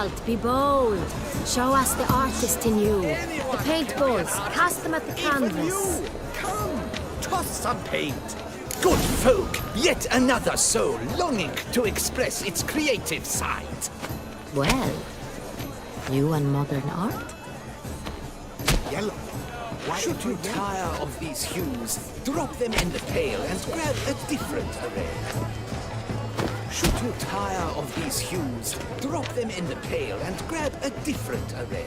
Geralt, be bold. Show us the artist in you. The paintballs, cast them at the canvas. Come, toss some paint. Good folk, yet another soul longing to express its creative side. Well, you and modern art? Yellow. Should you tire of these hues, drop them in the pail and grab a different array. Should you tire of these hues, drop them in the pail and grab a different array.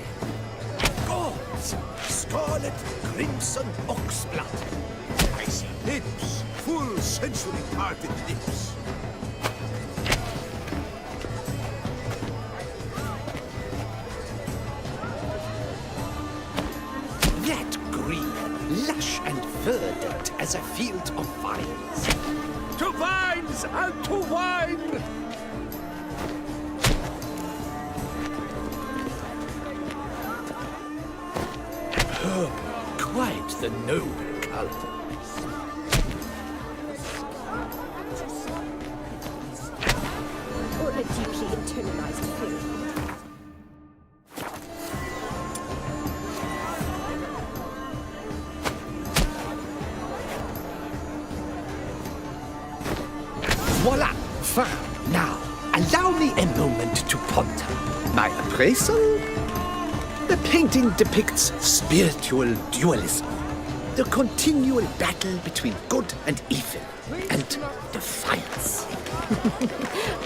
Gods, scarlet, crimson, oxblood. I see lips, full sensually parted lips. That green, lush and verdant as a field of vines. To vines and to wine! Purple, quite the noble color. Or a deeply internalized feeling. Voila! Fine. Now, allow me a moment to ponder. My appraisal? The painting depicts spiritual dualism. The continual battle between good and evil. And defiance.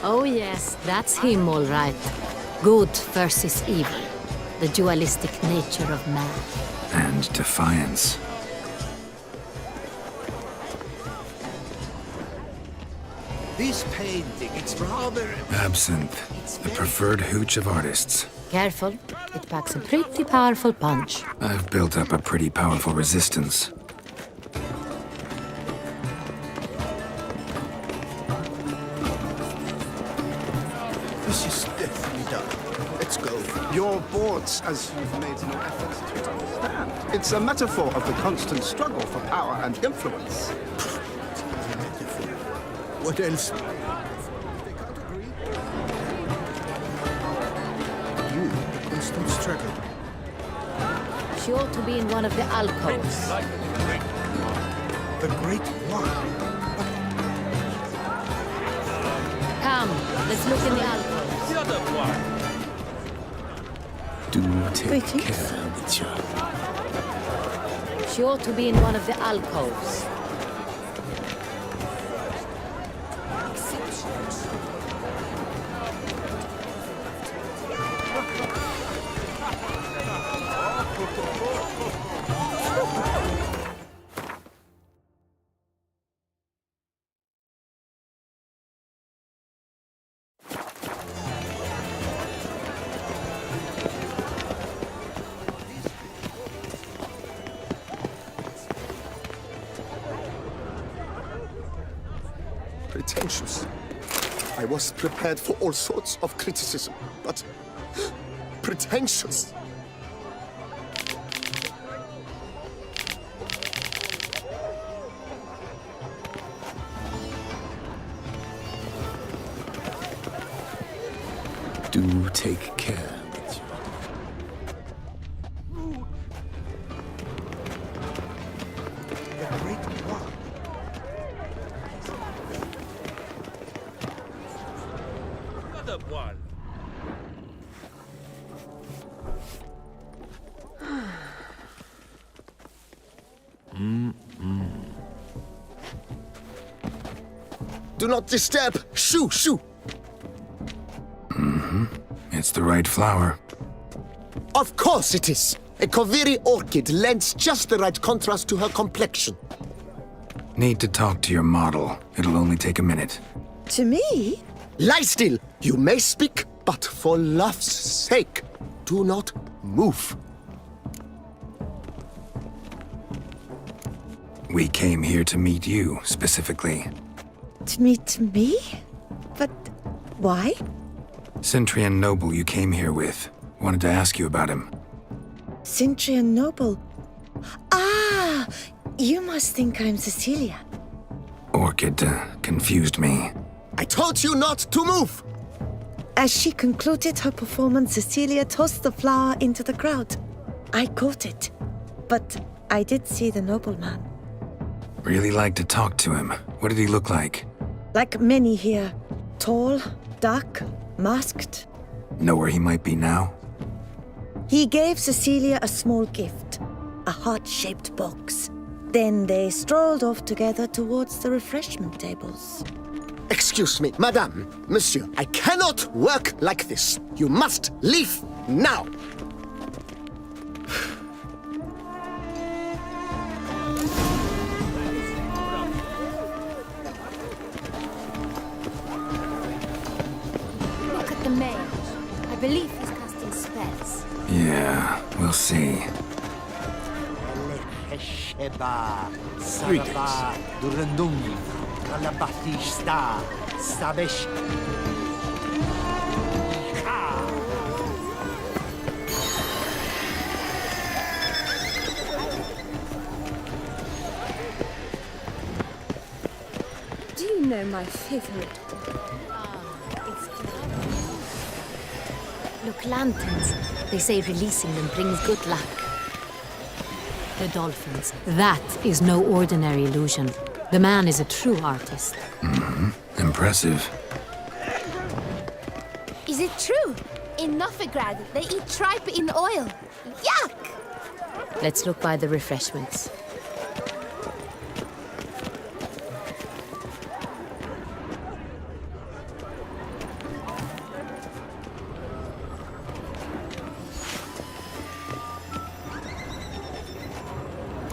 Oh yes, that's him all right. Good versus evil. The dualistic nature of man. And defiance. This painting, it's rather... Absinthe, the preferred hooch of artists. Careful, it packs a pretty powerful punch. I've built up a pretty powerful resistance. This is definitely done. Let's go. Your boards, as you've made no effort to understand. It's a metaphor of the constant struggle for power and influence. What else? They can't agree. You, the constant struggle. She ought to be in one of the alcoves. The Great One. Come, let's look in the alcoves. The other one. Do take Greetings. care, Witcher. She ought to be in one of the alcoves. Pretentious. I was prepared for all sorts of criticism, but pretentious. Do take care, Witcher. The Great One. The other one. Do not disturb! Shoo! Shoo! It's the right flower. Of course it is! A Koviri orchid lends just the right contrast to her complexion. Need to talk to your model. It'll only take a minute. To me? Lie still! You may speak, but for love's sake, do not move. We came here to meet you, specifically. To meet me? But why? Centrian Noble you came here with. Wanted to ask you about him. Cintrian Noble. Ah! You must think I'm Cecilia. Orchid confused me. I told you not to move! As she concluded her performance, Cecilia tossed the flower into the crowd. I caught it, but I did see the nobleman. Really like to talk to him. What did he look like? Like many here, tall, dark, masked. Know where he might be now? He gave Cecilia a small gift, a heart-shaped box. Then they strolled off together towards the refreshment tables. Excuse me, madame, monsieur, I cannot work like this. You must leave now. Look at the mage. I believe he's casting spells. Yeah, we'll see. Do you know my favorite? Look, lanterns. They say releasing them brings good luck. The dolphins. That is no ordinary illusion. The man is a true artist. Impressive. Is it true? In Novigrad, they eat tripe in oil. Yuck! Let's look by the refreshments.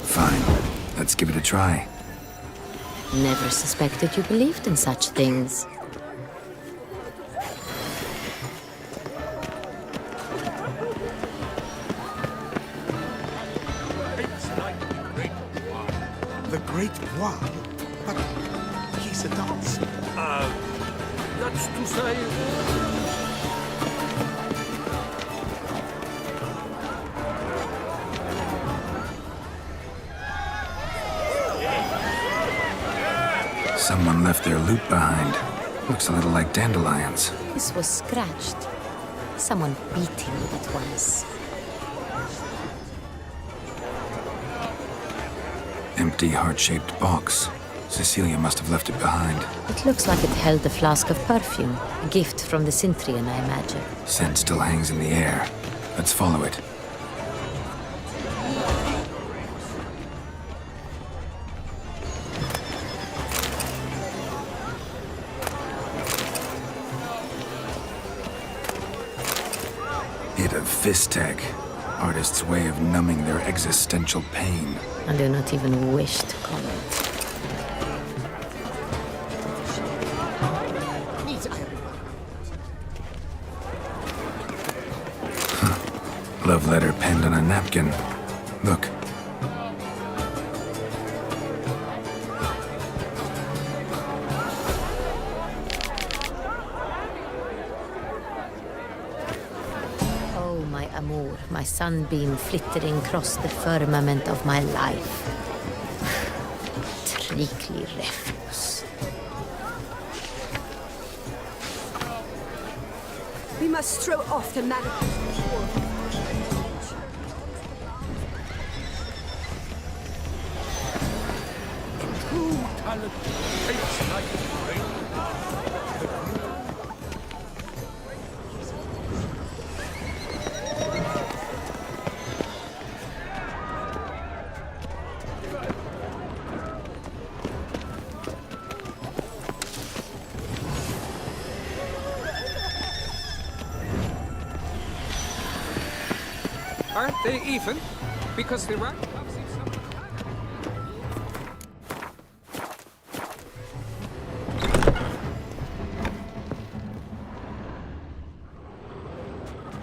Fine. Let's give it a try. Never suspected you believed in such things. The Great Bois? But he's a dancer. That's to say... Someone left their loot behind. Looks a little like dandelions. This was scratched. Someone beat him with it once. Empty heart-shaped box. Cecilia must have left it behind. It looks like it held a flask of perfume. A gift from the Cintrian, I imagine. Scent still hangs in the air. Let's follow it. Bit of Fistech. Artist's way of numbing their existential pain. I do not even wish to comment. Love letter penned on a napkin. Look. Oh, my amour, my sunbeam flittering across the firmament of my life. Trickly refuse. We must throw off the manacles. Aren't they even? Because the right...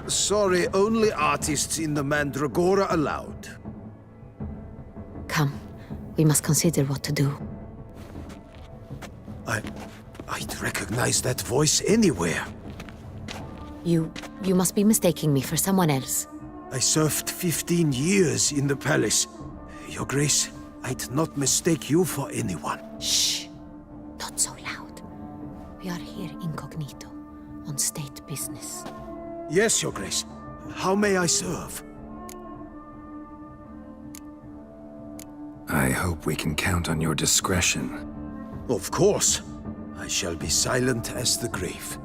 Sorry, only artists in the Mandragora allowed. Come, we must consider what to do. I'd recognize that voice anywhere. You must be mistaking me for someone else. I served 15 years in the palace. Your Grace, I'd not mistake you for anyone. Shh! Not so loud. We are here incognito. on state business. Yes, Your Grace. How may I serve? I hope we can count on your discretion. Of course. I shall be silent as the grave.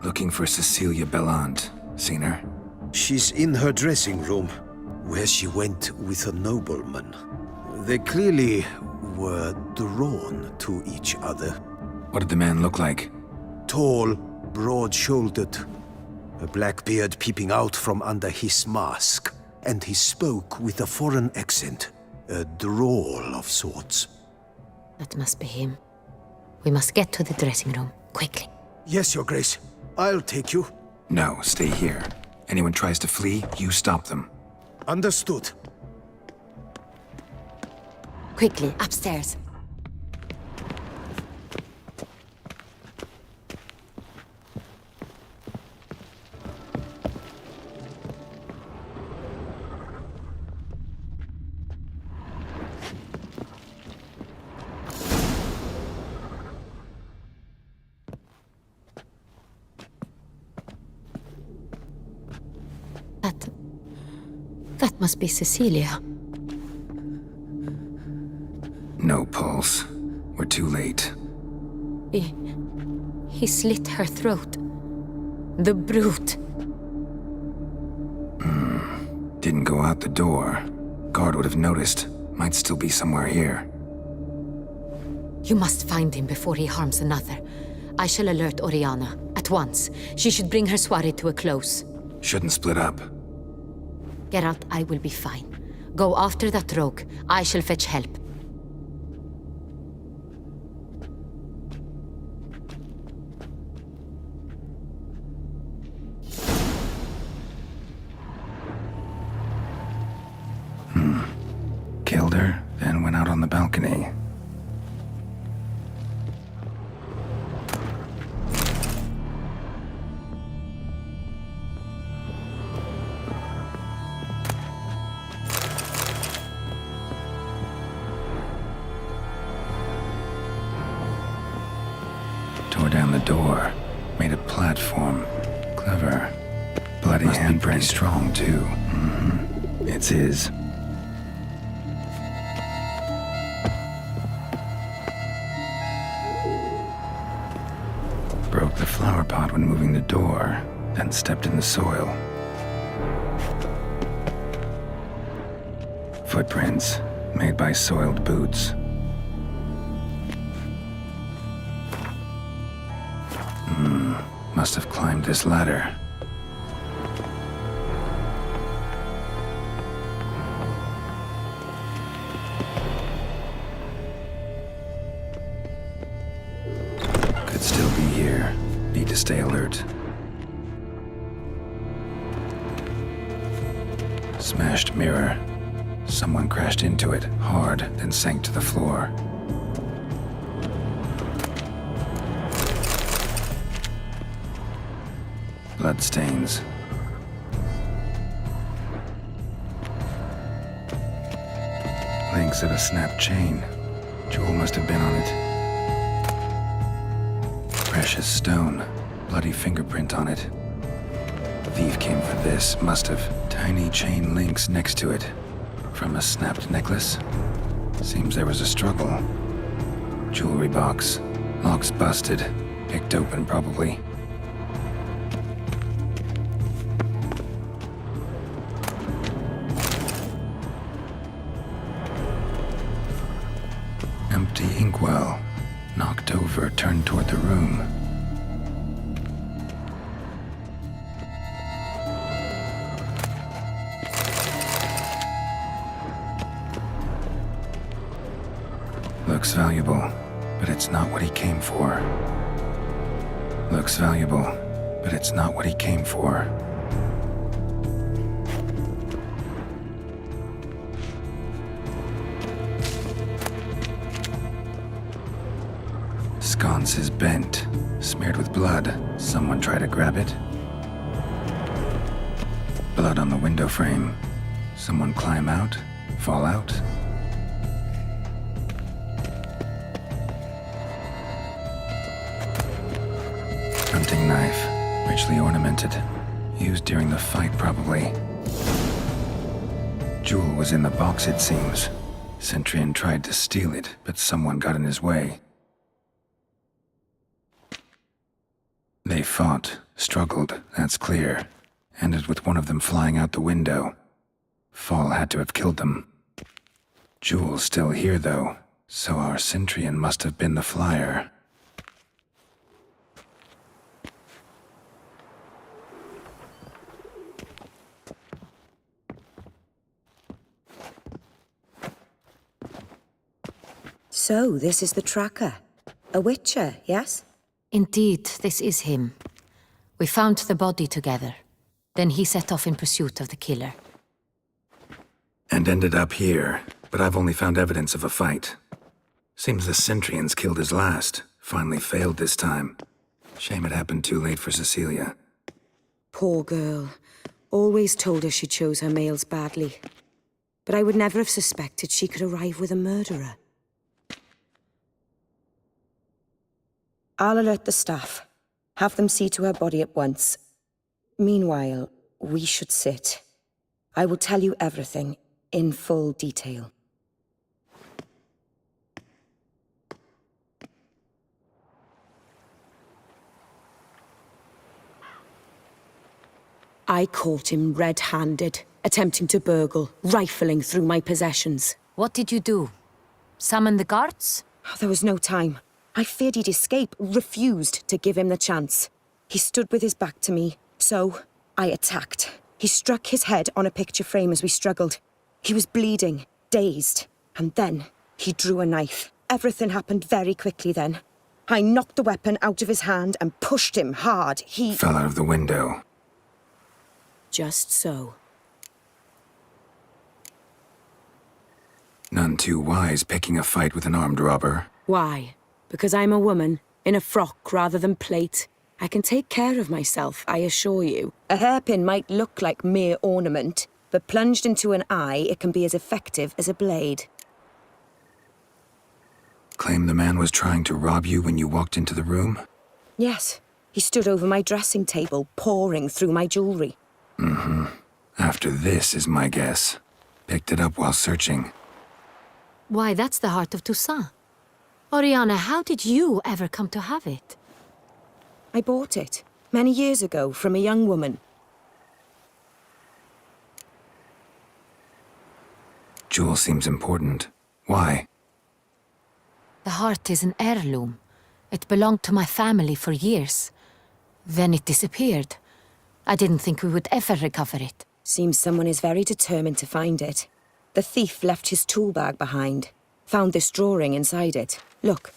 Looking for Cecilia Bellant. Seen her? She's in her dressing room, where she went with a nobleman. They clearly were drawn to each other. What did the man look like? Tall, broad-shouldered, a black beard peeping out from under his mask, and he spoke with a foreign accent, a drawl of sorts. That must be him. We must get to the dressing room, quickly. Yes, Your Grace. I'll take you. No, stay here. Anyone tries to flee, you stop them. Understood. Quickly, upstairs. That must be Cecilia. No pulse. We're too late. He slit her throat. The brute. Didn't go out the door. Guard would have noticed. Might still be somewhere here. You must find him before he harms another. I shall alert Oriana at once. She should bring her soirée to a close. Shouldn't split up. Geralt, I will be fine. Go after that rogue. I shall fetch help. Killed her, then went out on the balcony. Tore down the door, made a platform. Clever. Bloody handprint, strong too. It's his. Broke the flower pot when moving the door, then stepped in the soil. Footprints, made by soiled boots. Must have climbed this ladder. Could still be here. Need to stay alert. Smashed mirror. Someone crashed into it, hard, then sank to the floor. Bloodstains. Links of a snapped chain. Jewel must have been on it. Precious stone. Bloody fingerprint on it. Thief came for this. Must have. Tiny chain links next to it. From a snapped necklace. Seems there was a struggle. Jewelry box. Locks busted. Picked open, probably. Empty inkwell. Knocked over, turned toward the room. Looks valuable, but it's not what he came for. Looks valuable, but it's not what he came for. Sconce is bent, smeared with blood. Someone try to grab it. Blood on the window frame. Someone climb out, fall out. hunting knife, richly ornamented. Used during the fight, probably. Jewel was in the box, it seems. Centurion tried to steal it, but someone got in his way. They fought, struggled, that's clear. Ended with one of them flying out the window. Fall had to have killed them. Jewel's still here, though, so our Centurion must have been the flyer. So, this is the tracker. A witcher, yes? Indeed, this is him. We found the body together. Then he set off in pursuit of the killer. And ended up here, but I've only found evidence of a fight. Seems the Centurions killed his last. Finally failed this time. Shame it happened too late for Cecilia. Poor girl. Always told her she chose her males badly. But I would never have suspected she could arrive with a murderer. I'll alert the staff. Have them see to her body at once. Meanwhile, we should sit. I will tell you everything, in full detail. I caught him red-handed, attempting to burgle, rifling through my possessions. What did you do? Summon the guards? There was no time. I feared he'd escape, refused to give him the chance. He stood with his back to me, so I attacked. He struck his head on a picture frame as we struggled. He was bleeding, dazed, and then he drew a knife. Everything happened very quickly then. I knocked the weapon out of his hand and pushed him hard. He Fell out of the window. Just so. None too wise picking a fight with an armed robber. Why? Because I'm a woman, in a frock rather than plate. I can take care of myself, I assure you. A hairpin might look like mere ornament, but plunged into an eye, it can be as effective as a blade. Claim the man was trying to rob you when you walked into the room? Yes. He stood over my dressing table, pouring through my jewelry. Mm-hmm. After this is my guess. Picked it up while searching. Why, that's the heart of Toussaint. Oriana, how did you ever come to have it? I bought it, many years ago, from a young woman. Jewel seems important. Why? The heart is an heirloom. It belonged to my family for years. Then it disappeared. I didn't think we would ever recover it. Seems someone is very determined to find it. The thief left his tool bag behind. Found this drawing inside it. Look.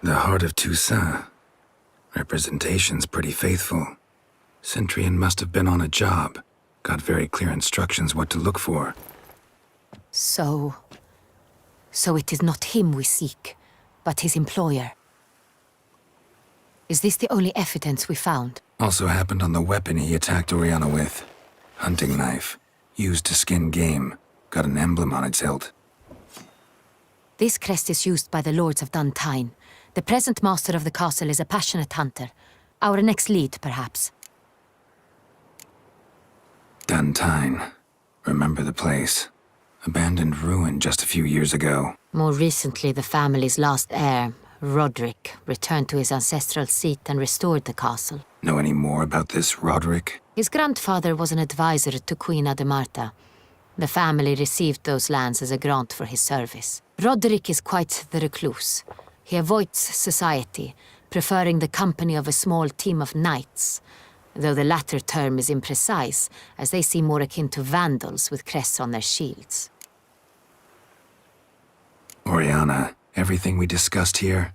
The heart of Toussaint. Representation's pretty faithful. Centurion must have been on a job. Got very clear instructions what to look for. So it is not him we seek, but his employer. Is this the only evidence we found? Also happened on the weapon he attacked Oriana with. Hunting knife. Used to skin game. Got an emblem on its hilt. This crest is used by the Lords of Duntine. The present master of the castle is a passionate hunter. Our next lead, perhaps. Duntine. Remember the place. Abandoned ruin just a few years ago. More recently, the family's last heir, Roderick, returned to his ancestral seat and restored the castle. Know any more about this Roderick? His grandfather was an advisor to Queen Ademarta. The family received those lands as a grant for his service. Roderick is quite the recluse. He avoids society, preferring the company of a small team of knights, though the latter term is imprecise, as they seem more akin to vandals with crests on their shields. Oriana, everything we discussed here,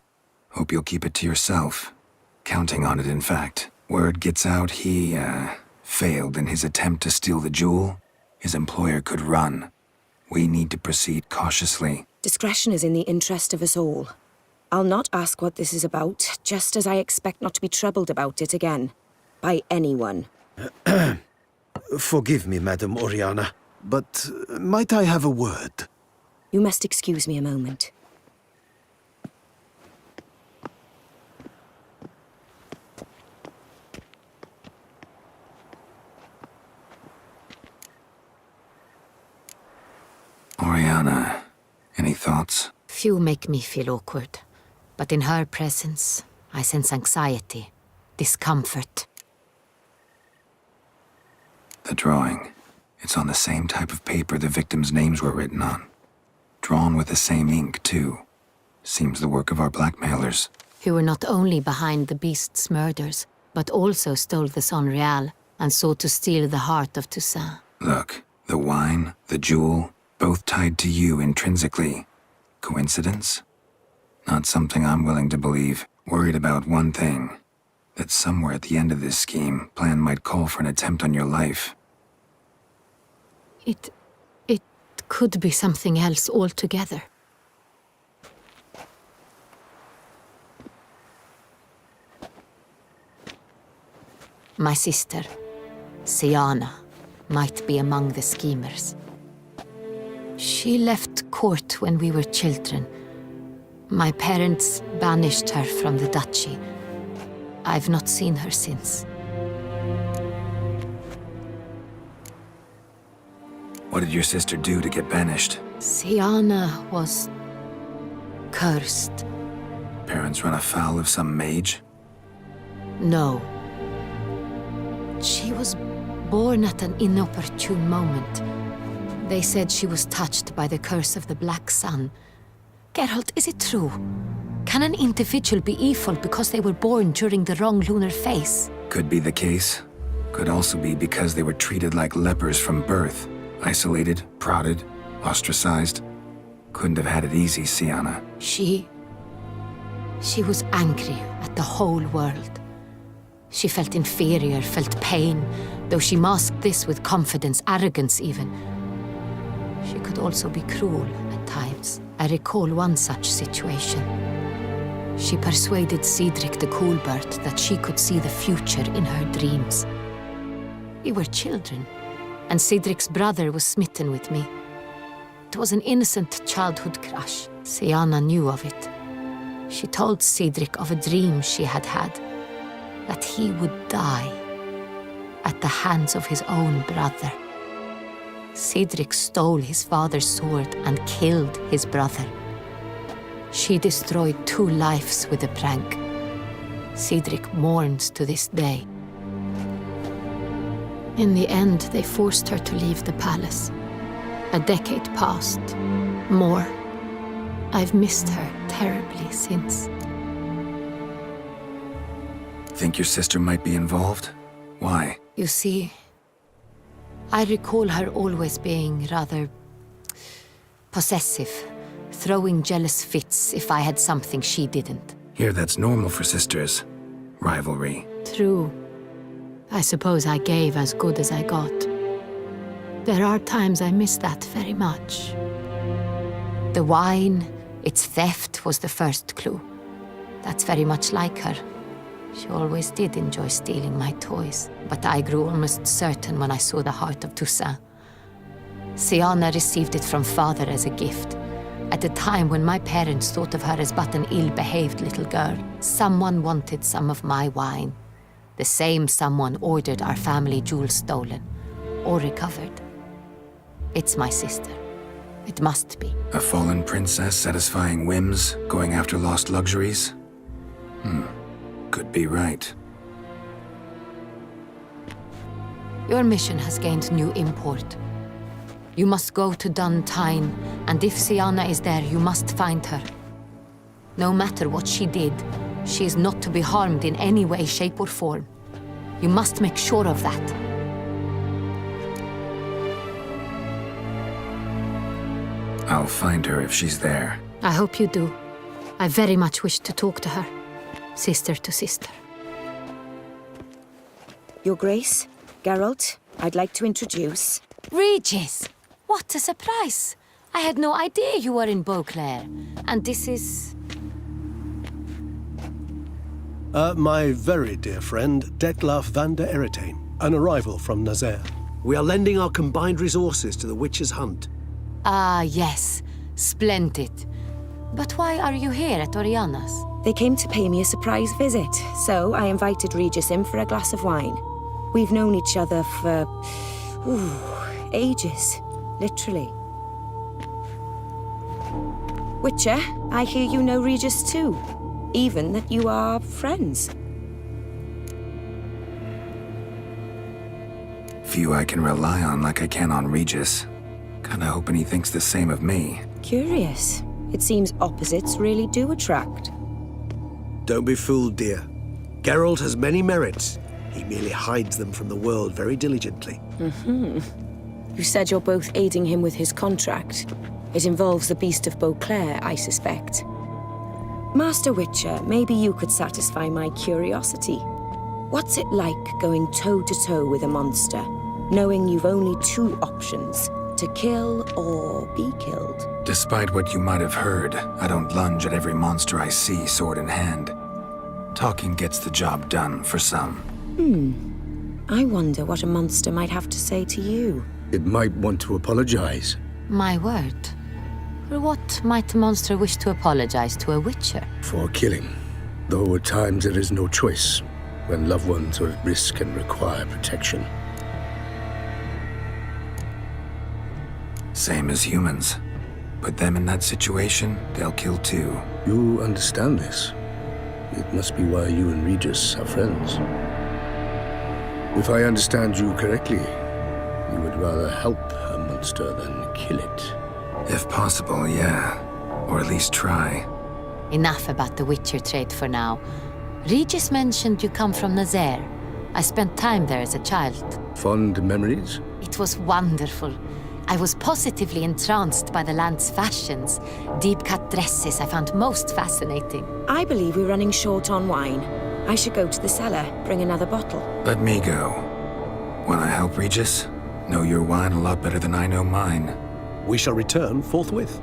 hope you'll keep it to yourself. Counting on it, in fact. Word gets out he, failed in his attempt to steal the jewel. His employer could run. We need to proceed cautiously. Discretion is in the interest of us all. I'll not ask what this is about, just as I expect not to be troubled about it again. By anyone. Forgive me, Madam Oriana, but might I have a word? You must excuse me a moment. Oriana, any thoughts? Few make me feel awkward, but in her presence, I sense anxiety, discomfort. The drawing. It's on the same type of paper the victims' names were written on. Drawn with the same ink, too. Seems the work of our blackmailers. Who were not only behind the beast's murders, but also stole the Son Real and sought to steal the heart of Toussaint. Look, the wine, the jewel, both tied to you intrinsically. Coincidence? Not something I'm willing to believe. Worried about one thing. That somewhere at the end of this scheme, plan might call for an attempt on your life. It could be something else altogether. My sister, Siana, might be among the schemers. She left court when we were children. My parents banished her from the duchy. I've not seen her since. What did your sister do to get banished? Siana was cursed. Parents run afoul of some mage? No. She was born at an inopportune moment. They said she was touched by the curse of the Black Sun. Geralt, is it true? Can an individual be evil because they were born during the wrong lunar phase? Could be the case. Could also be because they were treated like lepers from birth. Isolated, prodded, ostracized. Couldn't have had it easy, Siana. She was angry at the whole world. She felt inferior, felt pain, though she masked this with confidence, arrogance even. She could also be cruel at times. I recall one such situation. She persuaded Cedric the Coolbert that she could see the future in her dreams. We were children, and Cedric's brother was smitten with me. It was an innocent childhood crush. Siana knew of it. She told Cedric of a dream she had had, that he would die at the hands of his own brother. Cedric stole his father's sword and killed his brother. She destroyed 2 lives with a prank. Cedric mourns to this day. In the end, they forced her to leave the palace. A decade passed. More. I've missed her terribly since. Think your sister might be involved? Why? You see, I recall her always being rather possessive, throwing jealous fits if I had something she didn't. Here, that's normal for sisters. Rivalry. True. I suppose I gave as good as I got. There are times I miss that very much. The wine, its theft, was the first clue. That's very much like her. She always did enjoy stealing my toys, but I grew almost certain when I saw the heart of Toussaint. Siana received it from father as a gift. At a time when my parents thought of her as but an ill-behaved little girl, someone wanted some of my wine. The same someone ordered our family jewels stolen, or recovered. It's my sister. It must be. A fallen princess satisfying whims, going after lost luxuries? Could be right. Your mission has gained new import. You must go to Dun Tyne, and if Siana is there, you must find her. No matter what she did, she is not to be harmed in any way, shape, or form. You must make sure of that. I'll find her if she's there. I hope you do. I very much wish to talk to her. Sister to sister. Your Grace, Geralt, I'd like to introduce... Regis! What a surprise! I had no idea you were in Beauclair. And this is... My very dear friend, Detlaf van der Eretain, an arrival from Nazaire. We are lending our combined resources to the Witcher's hunt. Ah, yes. Splendid. But why are you here at Oriana's? They came to pay me a surprise visit, so I invited Regis in for a glass of wine. We've known each other for... ages. Literally. Witcher, I hear you know Regis too. Even that you are friends. Few I can rely on like I can on Regis. Kinda hoping he thinks the same of me. Curious. It seems opposites really do attract. Don't be fooled, dear. Geralt has many merits. He merely hides them from the world very diligently. You said you're both aiding him with his contract. It involves the Beast of Beauclair, I suspect. Master Witcher, maybe you could satisfy my curiosity. What's it like going toe-to-toe with a monster, knowing you've only two options, to kill or be killed? Despite what you might have heard, I don't lunge at every monster I see sword in hand. Talking gets the job done for some. I wonder what a monster might have to say to you. It might want to apologize. My word. For what might a monster wish to apologize to a witcher? For killing. Though at times there is no choice, when loved ones are at risk and require protection. Same as humans. Put them in that situation, they'll kill too. You understand this. It must be why you and Regis are friends. If I understand you correctly, you would rather help a monster than kill it. If possible, yeah. Or at least try. Enough about the Witcher trade for now. Regis mentioned you come from Nazaire. I spent time there as a child. Fond memories? It was wonderful. I was positively entranced by the land's fashions. Deep-cut dresses I found most fascinating. I believe we're running short on wine. I should go to the cellar, bring another bottle. Let me go. Wanna help, Regis? Know your wine a lot better than I know mine. We shall return forthwith.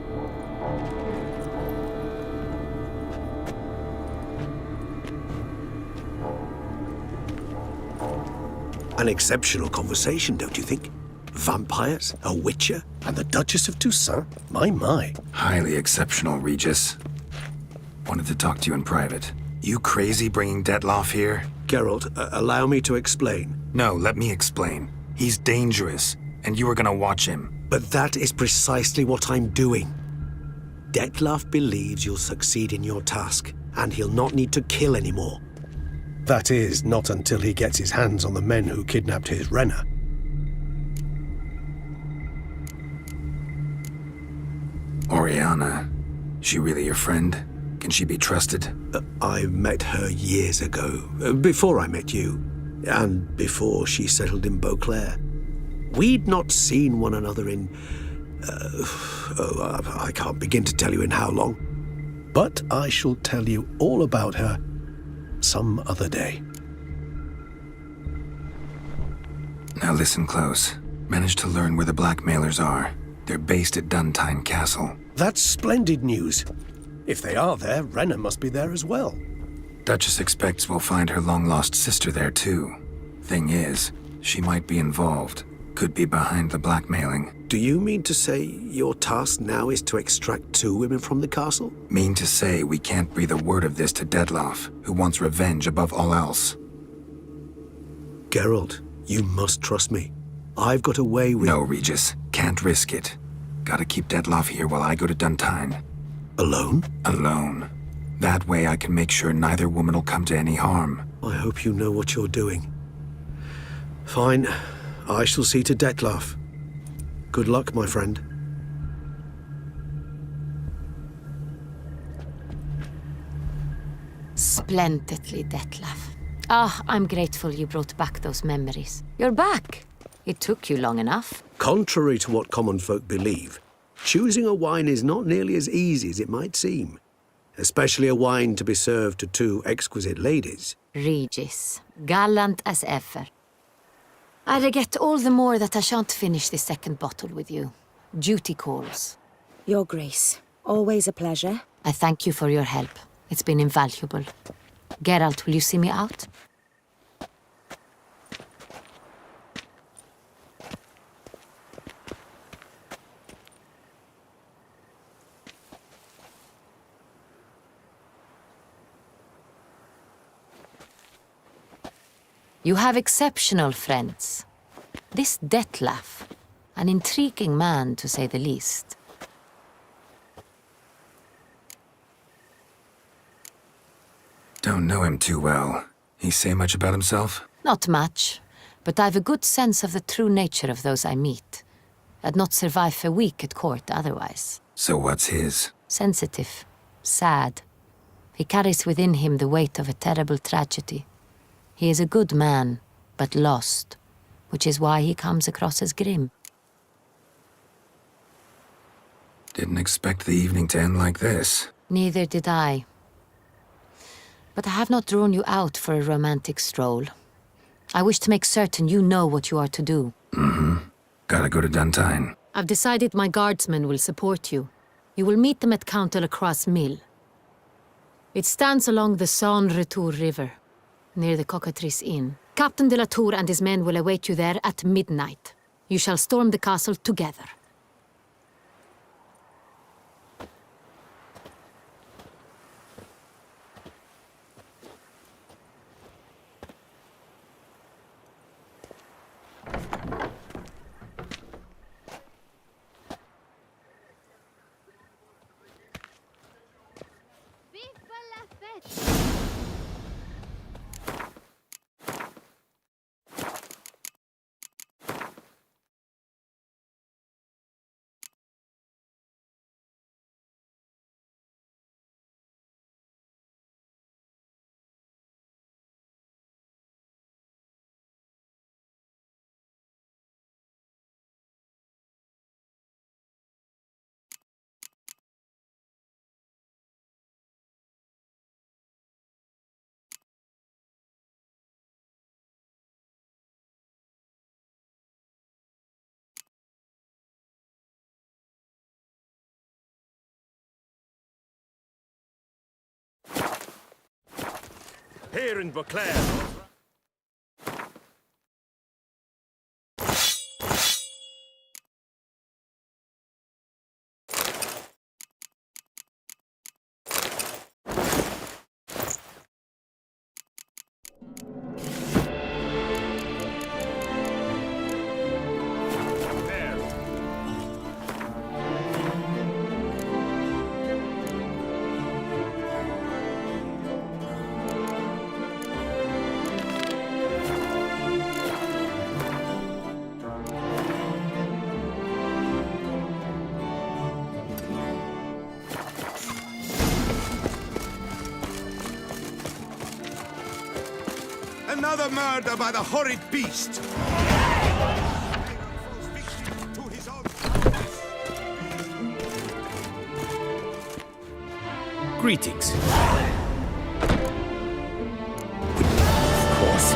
An exceptional conversation, don't you think? Vampires, a witcher, and the Duchess of Toussaint? My. Highly exceptional, Regis. Wanted to talk to you in private. You crazy bringing Detloff here? Geralt, allow me to explain. No, let me explain. He's dangerous, and you are gonna watch him. But that is precisely what I'm doing. Detloff believes you'll succeed in your task, and he'll not need to kill anymore. That is, not until he gets his hands on the men who kidnapped his Renna. Oriana. She really your friend? Can she be trusted? I met her years ago, before I met you, and before she settled in Beauclair. We'd not seen one another in... I can't begin to tell you in how long. But I shall tell you all about her some other day. Now listen close. Managed to learn where the blackmailers are. They're based at Duntine Castle. That's splendid news. If they are there, Renna must be there as well. Duchess expects we'll find her long-lost sister there, too. Thing is, she might be involved. Could be behind the blackmailing. Do you mean to say your task now is to extract 2 women from the castle? Mean to say we can't breathe a word of this to Detloff, who wants revenge above all else. Geralt, you must trust me. I've got a way with... No, Regis. Can't risk it. Gotta keep Detloff here while I go to Duntine. Alone? Alone. That way I can make sure neither woman will come to any harm. I hope you know what you're doing. Fine. I shall see to Detloff. Good luck, my friend. Splendidly, Detlaff. Ah, I'm grateful you brought back those memories. You're back. It took you long enough. Contrary to what common folk believe, choosing a wine is not nearly as easy as it might seem. Especially a wine to be served to 2 exquisite ladies. Regis, gallant as ever. I regret all the more that I shan't finish this second bottle with you. Duty calls. Your Grace, always a pleasure. I thank you for your help. It's been invaluable. Geralt, will you see me out? You have exceptional friends. This Detlef, an intriguing man to say the least. Don't know him too well. He say much about himself? Not much, but I've a good sense of the true nature of those I meet. I'd not survive a week at court otherwise. So what's his? Sensitive, sad. He carries within him the weight of a terrible tragedy. He is a good man, but lost, which is why he comes across as grim. Didn't expect the evening to end like this. Neither did I. But I have not drawn you out for a romantic stroll. I wish to make certain you know what you are to do. Gotta go to Duntine. I've decided my guardsmen will support you. You will meet them at Count de la Croix Mill. It stands along the Saône-Retour River, near the Cockatrice Inn. Captain de la Tour and his men will await you there at midnight. You shall storm the castle together. Vive la fête! Here in Beauclair. Another murder by the horrid beast! Greetings. Of course.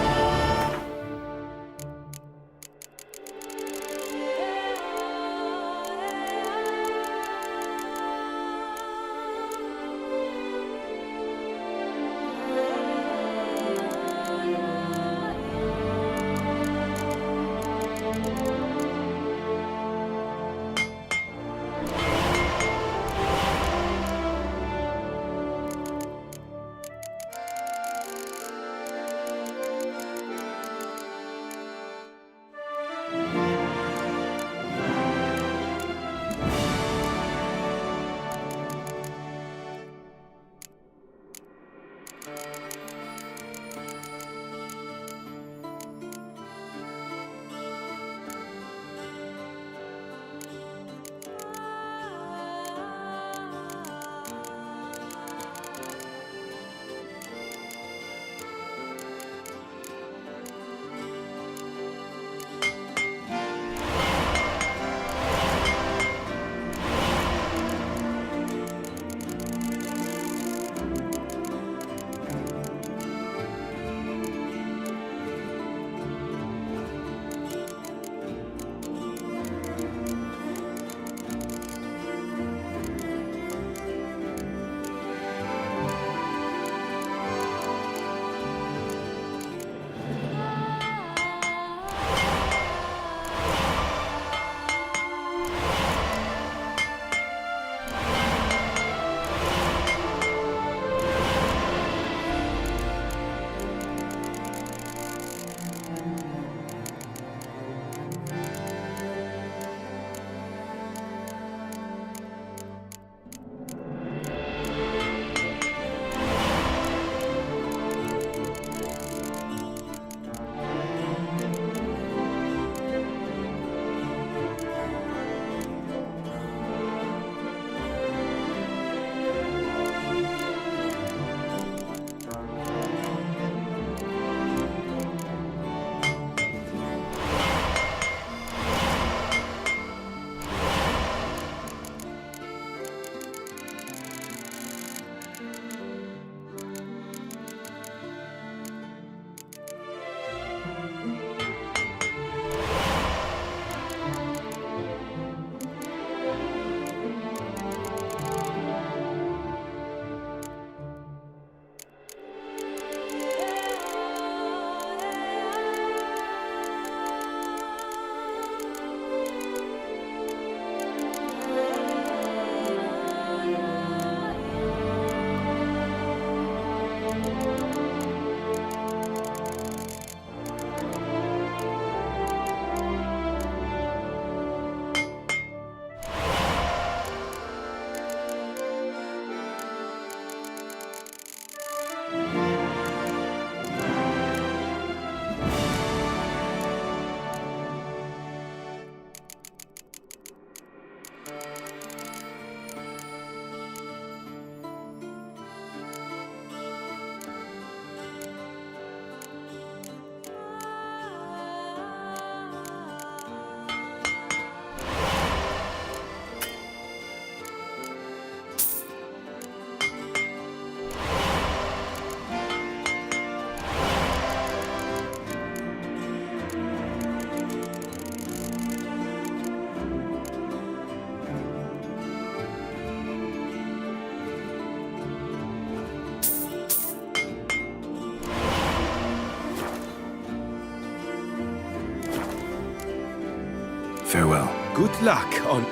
Farewell. Good luck on...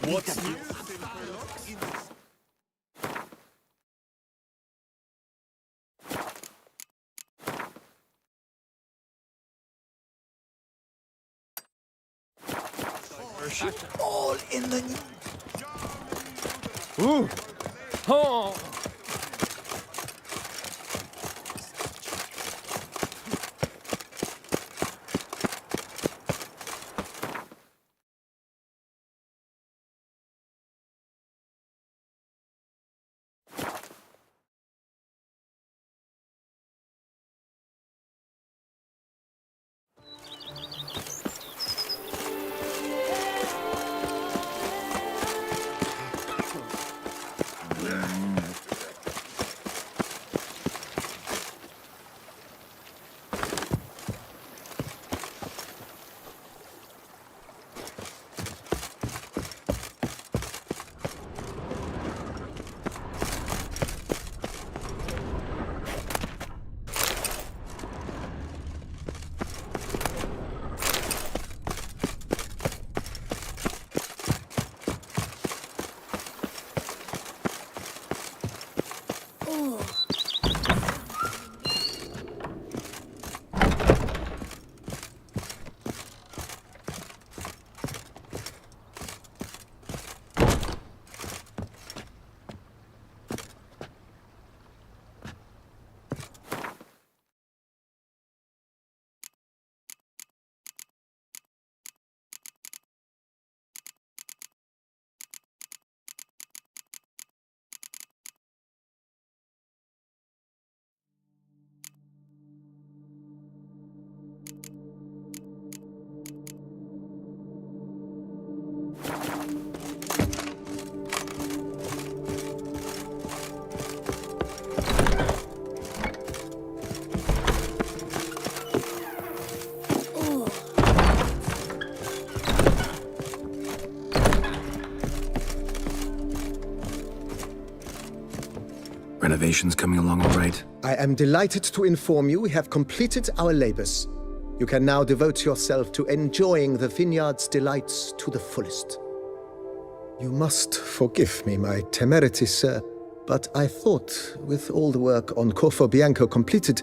What's new? All in the... Ooh. Oh. Renovations coming along all right? I am delighted to inform you we have completed our labors. You can now devote yourself to enjoying the vineyard's delights to the fullest. You must forgive me my temerity, sir, but I thought, with all the work on Corvo Bianco completed,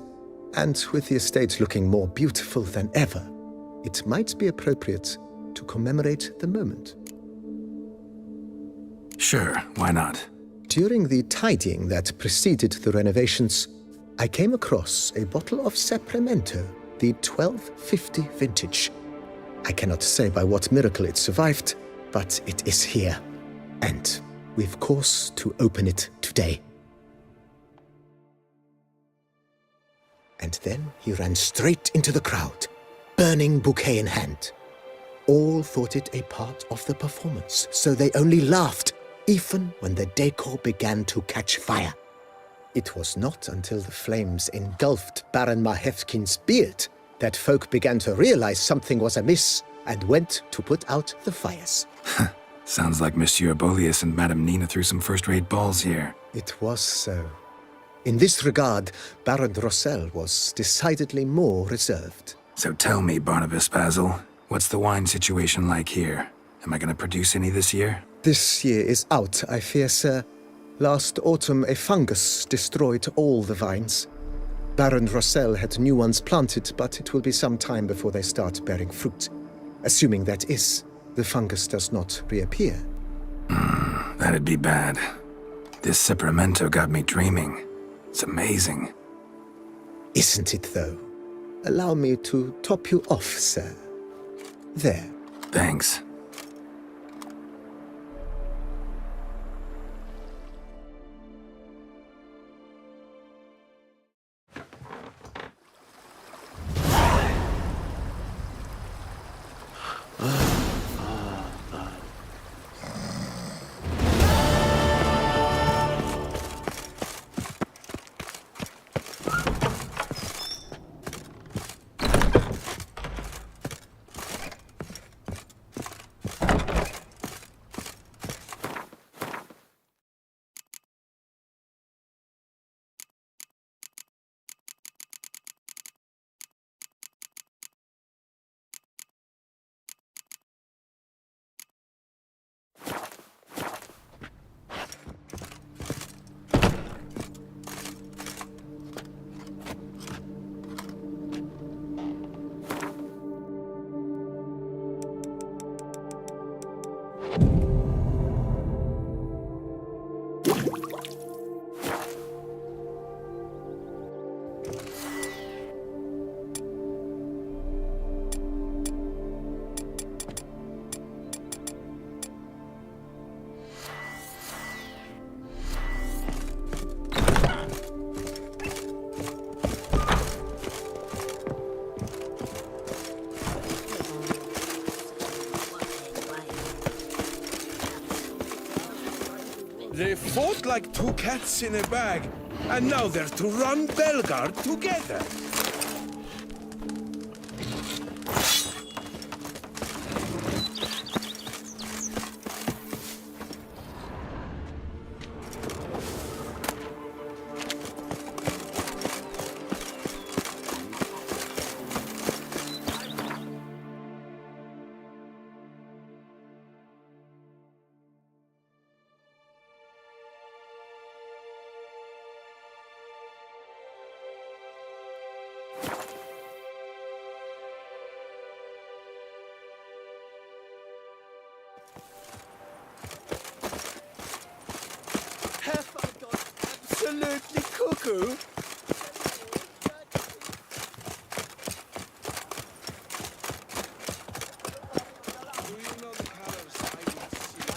and with the estate looking more beautiful than ever, it might be appropriate to commemorate the moment. Sure, why not? During the tidying that preceded the renovations, I came across a bottle of Sapramento, the 1250 vintage. I cannot say by what miracle it survived, but it is here. And we've cause to open it today. And then he ran straight into the crowd, burning bouquet in hand. All thought it a part of the performance, so they only laughed, even when the decor began to catch fire. It was not until the flames engulfed Baron Mahevkin's beard that folk began to realize something was amiss and went to put out the fires. Sounds like Monsieur Bolius and Madame Nina threw some first-rate balls here. It was so. In this regard, Baron Rossel was decidedly more reserved. So tell me, Barnabas Basil, what's the wine situation like here? Am I going to produce any this year? This year is out, I fear, sir. Last autumn, a fungus destroyed all the vines. Baron Rossel had new ones planted, but it will be some time before they start bearing fruit. Assuming that is, the fungus does not reappear. That'd be bad. This Sapramento got me dreaming. It's amazing. Isn't it, though? Allow me to top you off, sir. There. Thanks. fought like two cats in a bag, and now they're to run Belgard together. Have I gone absolutely cuckoo?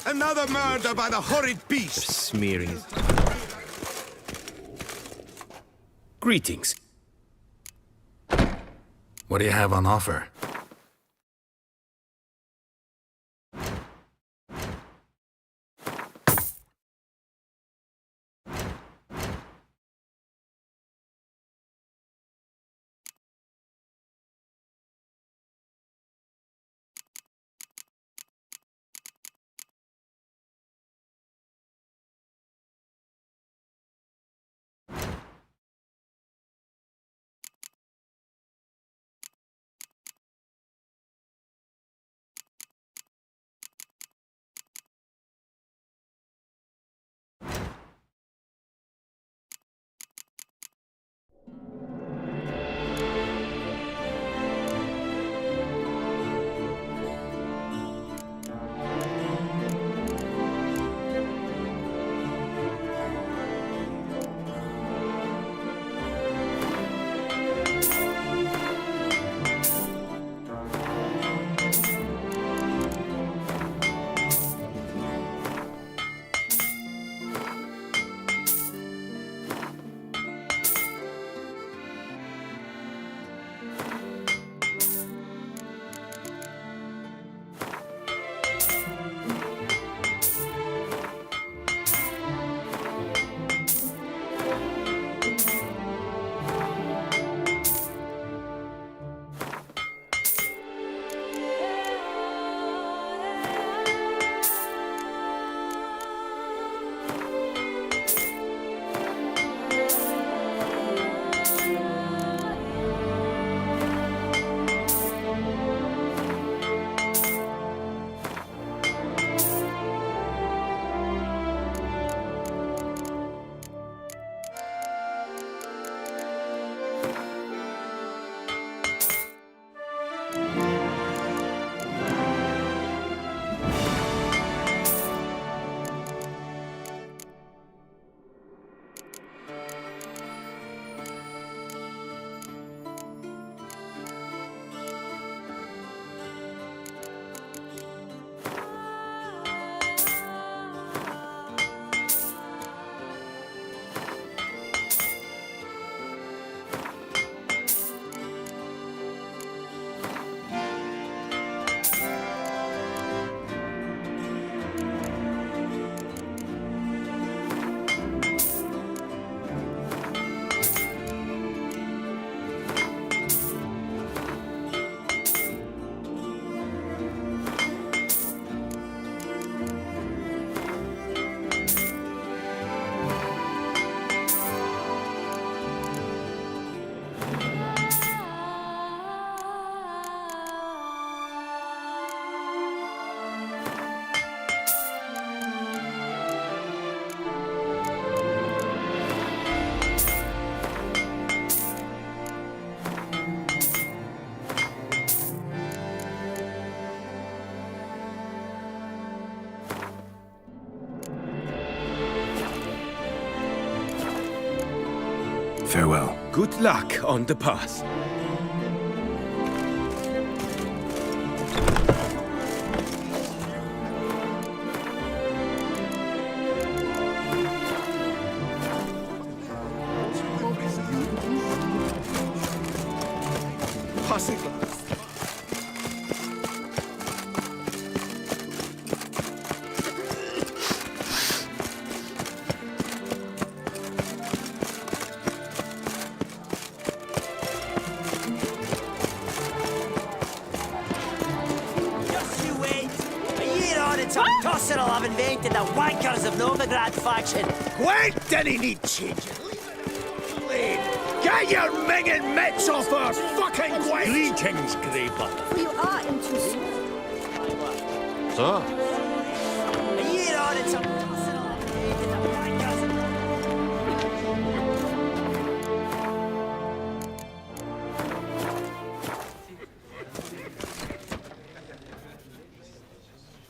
Another murder by the horrid beast! Smearing. Greetings. What do you have on offer? Farewell. Good luck on the path. Passing glass. Tosserl have invented the wankers of Novigrad faction. Gwent didn't need changing. Leave it alone. Get your minging mitts off our fucking Gwent! Greetings, Greybuck. You are into So? A year on and some Tosserl have invented the wankers of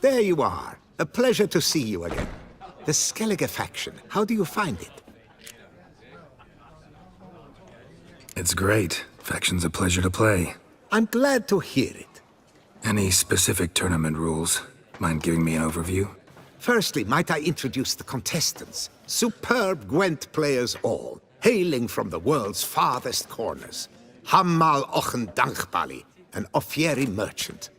There you are. A pleasure to see you again. The Skellige faction, how do you find it? It's great. Faction's a pleasure to play. I'm glad to hear it. Any specific tournament rules? Mind giving me an overview? Firstly, might I introduce the contestants? Superb Gwent players all, hailing from the world's farthest corners. Hammal Ochen Dankbali, an Offieri merchant.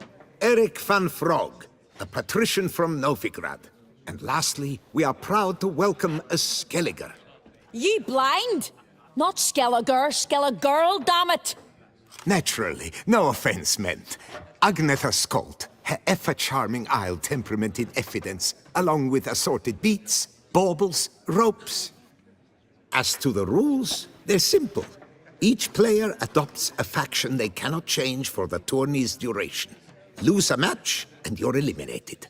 Eric van Frog, a patrician from Novigrad. And lastly, we are proud to welcome a Skelliger. Ye blind? Not Skelliger, Skelligirl, damn it! Naturally, no offense meant. Agnetha Skolt, her ever-charming Isle temperament in evidence, along with assorted beats, baubles, ropes. As to the rules, they're simple. Each player adopts a faction they cannot change for the tourney's duration. Lose a match, and you're eliminated.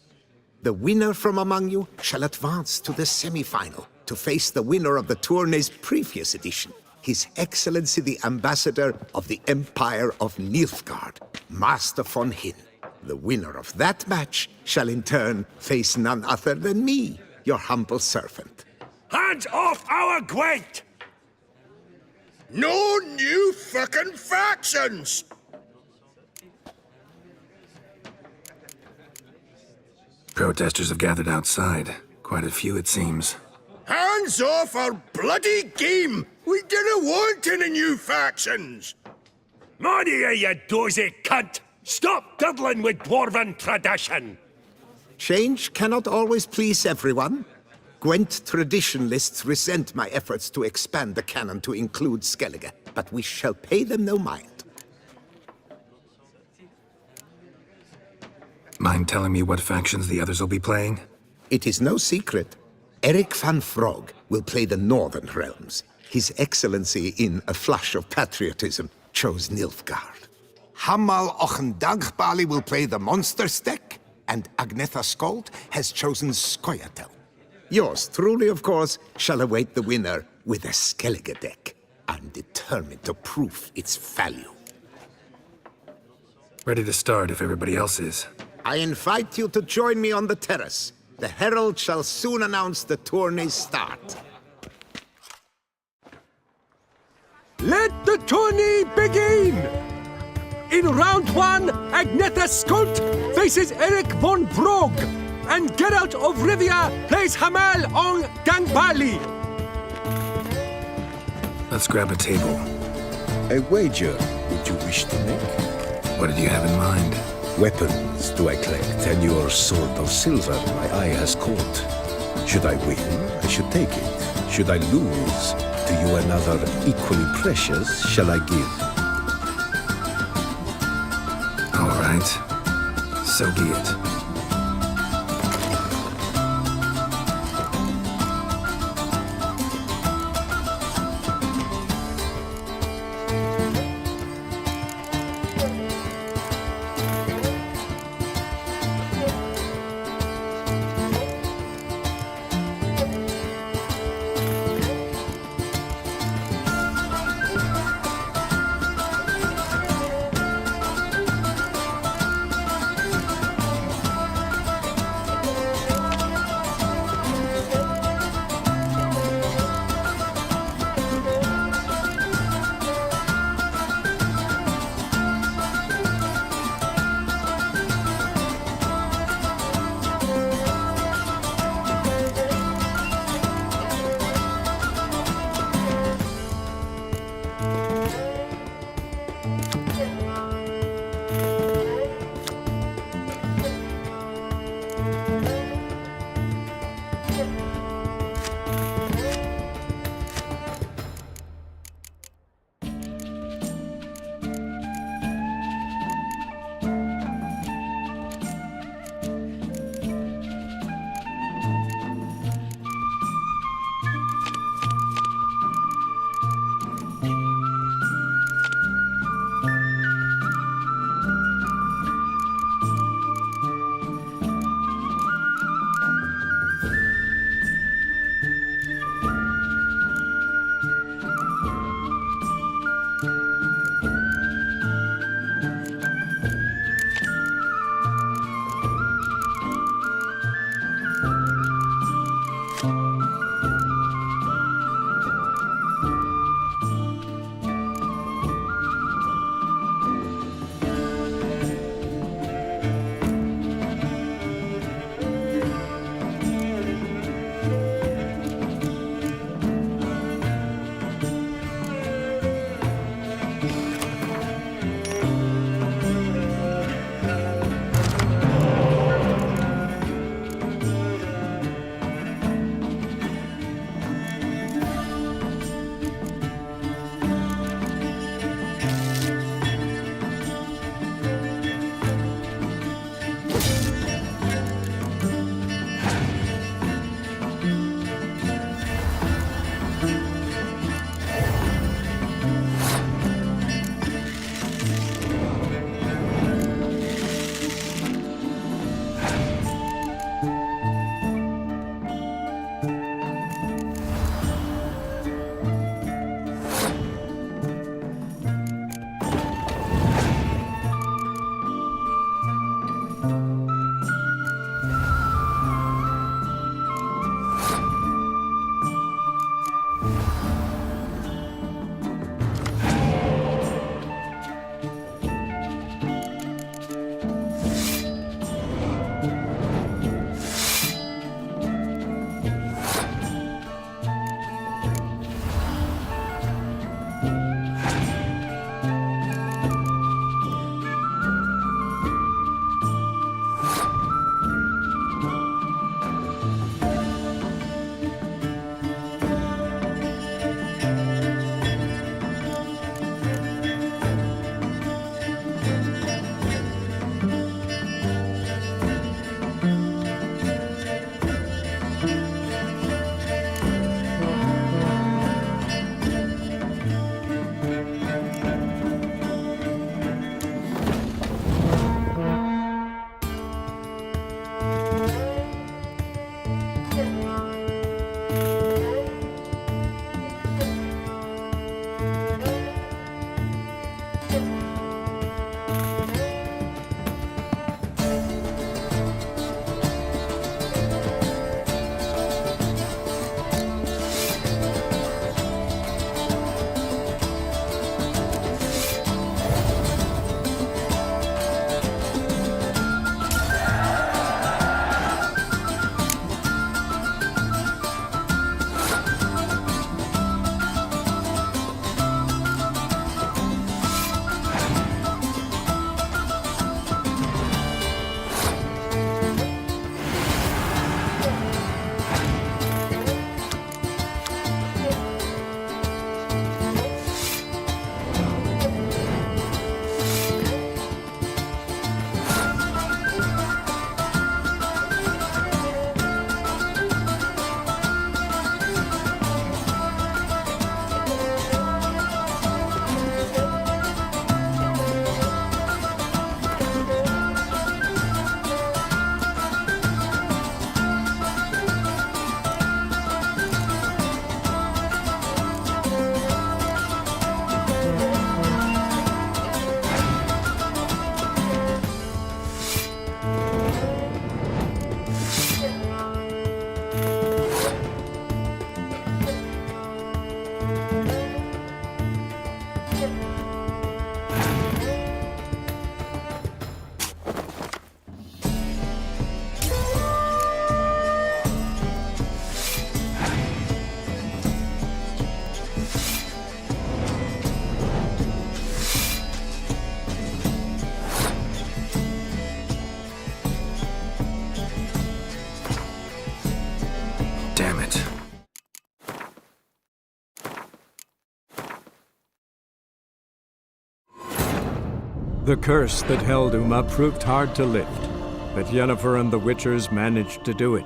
The winner from among you shall advance to the semi-final to face the winner of the tourney's previous edition, His Excellency the Ambassador of the Empire of Nilfgaard, Master von Hin. The winner of that match shall in turn face none other than me, your humble servant. Hands off our Gwent! No new fucking factions! Protesters have gathered outside. Quite a few, it seems. Hands off our bloody game! We didn't want any new factions! Money, you dozy cunt! Stop diddling with dwarven tradition! Change cannot always please everyone. Gwent traditionalists resent my efforts to expand the canon to include Skellige, but we shall pay them no mind. Mind telling me what factions the others will be playing? It is no secret. Eric van Frog will play the Northern Realms. His Excellency, in a flush of patriotism, chose Nilfgaard. Hammal Ochen Dankbali will play the Monsters deck, and Agnetha Skolt has chosen Scoia'tael. Yours truly, of course, shall await the winner with a Skellige deck. I'm determined to prove its value. Ready to start if everybody else is. I invite you to join me on the terrace. The herald shall soon announce the tourney's start. Let the tourney begin! In round one, Agnetha Skolt faces Eric von Brog, and Geralt of Rivia plays Hammal Ong Dankbali. Let's grab a table. A wager would you wish to make? What did you have in mind? Weapons do I collect, and your sword of silver my eye has caught. Should I win, I should take it. Should I lose, to you another equally precious shall I give. All right. So be it. The curse that held Uma proved hard to lift, but Yennefer and the Witchers managed to do it.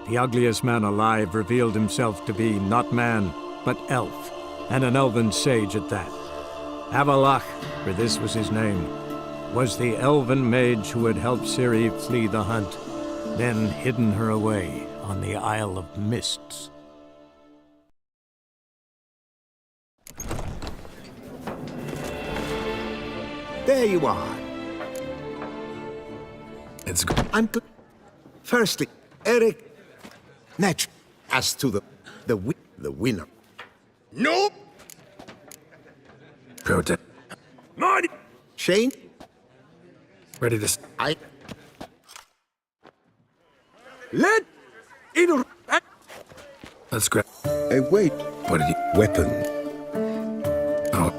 The ugliest man alive revealed himself to be not man, but elf, and an elven sage at that. Avalach, for this was his name, was the elven mage who had helped Ciri flee the hunt, then hidden her away on the Isle of Mists. There you are. It's good. I'm good. Firstly, Eric. Next, as to the winner. Nope. Protect. Marty. Shane. Ready to... Let in. Let's grab... Wait. What did you... Weapon. Oh.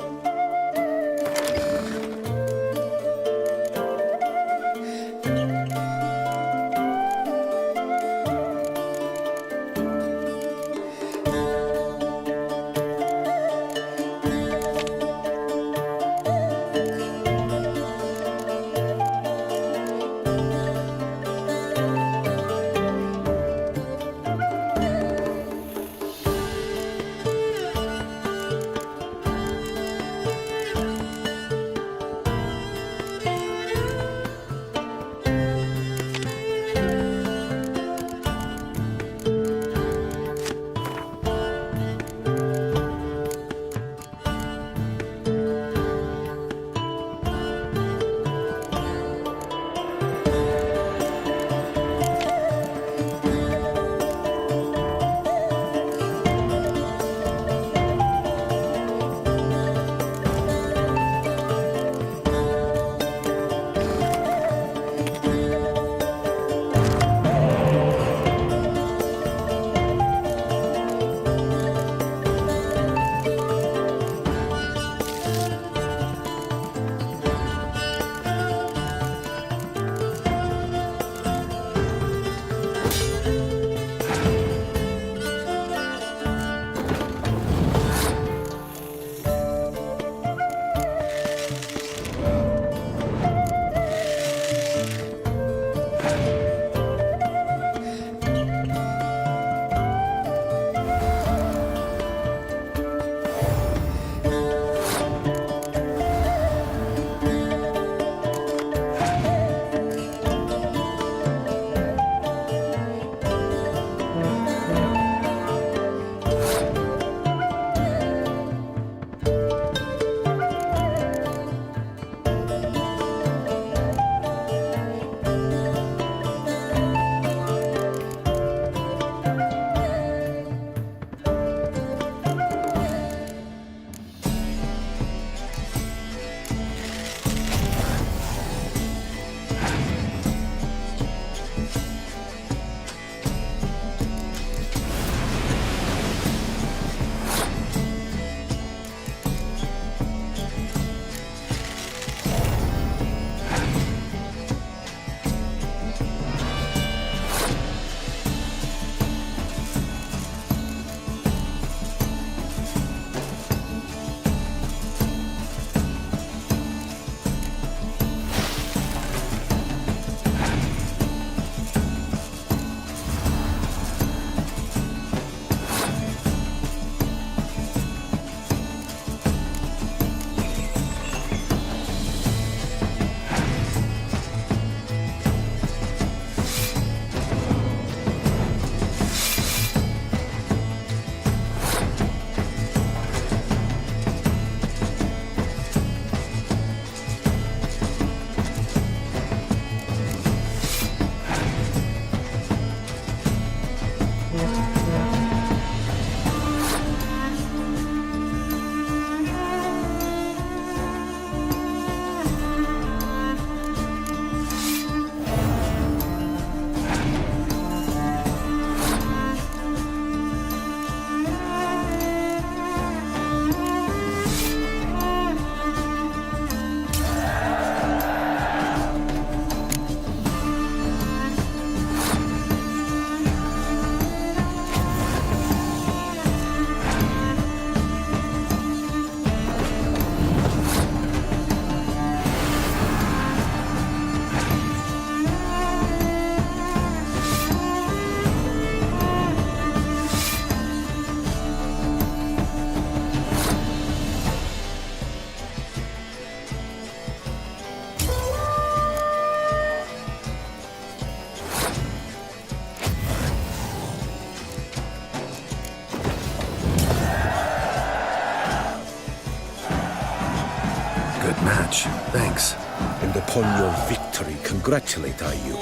Good match. Thanks. And upon your victory, congratulate I you.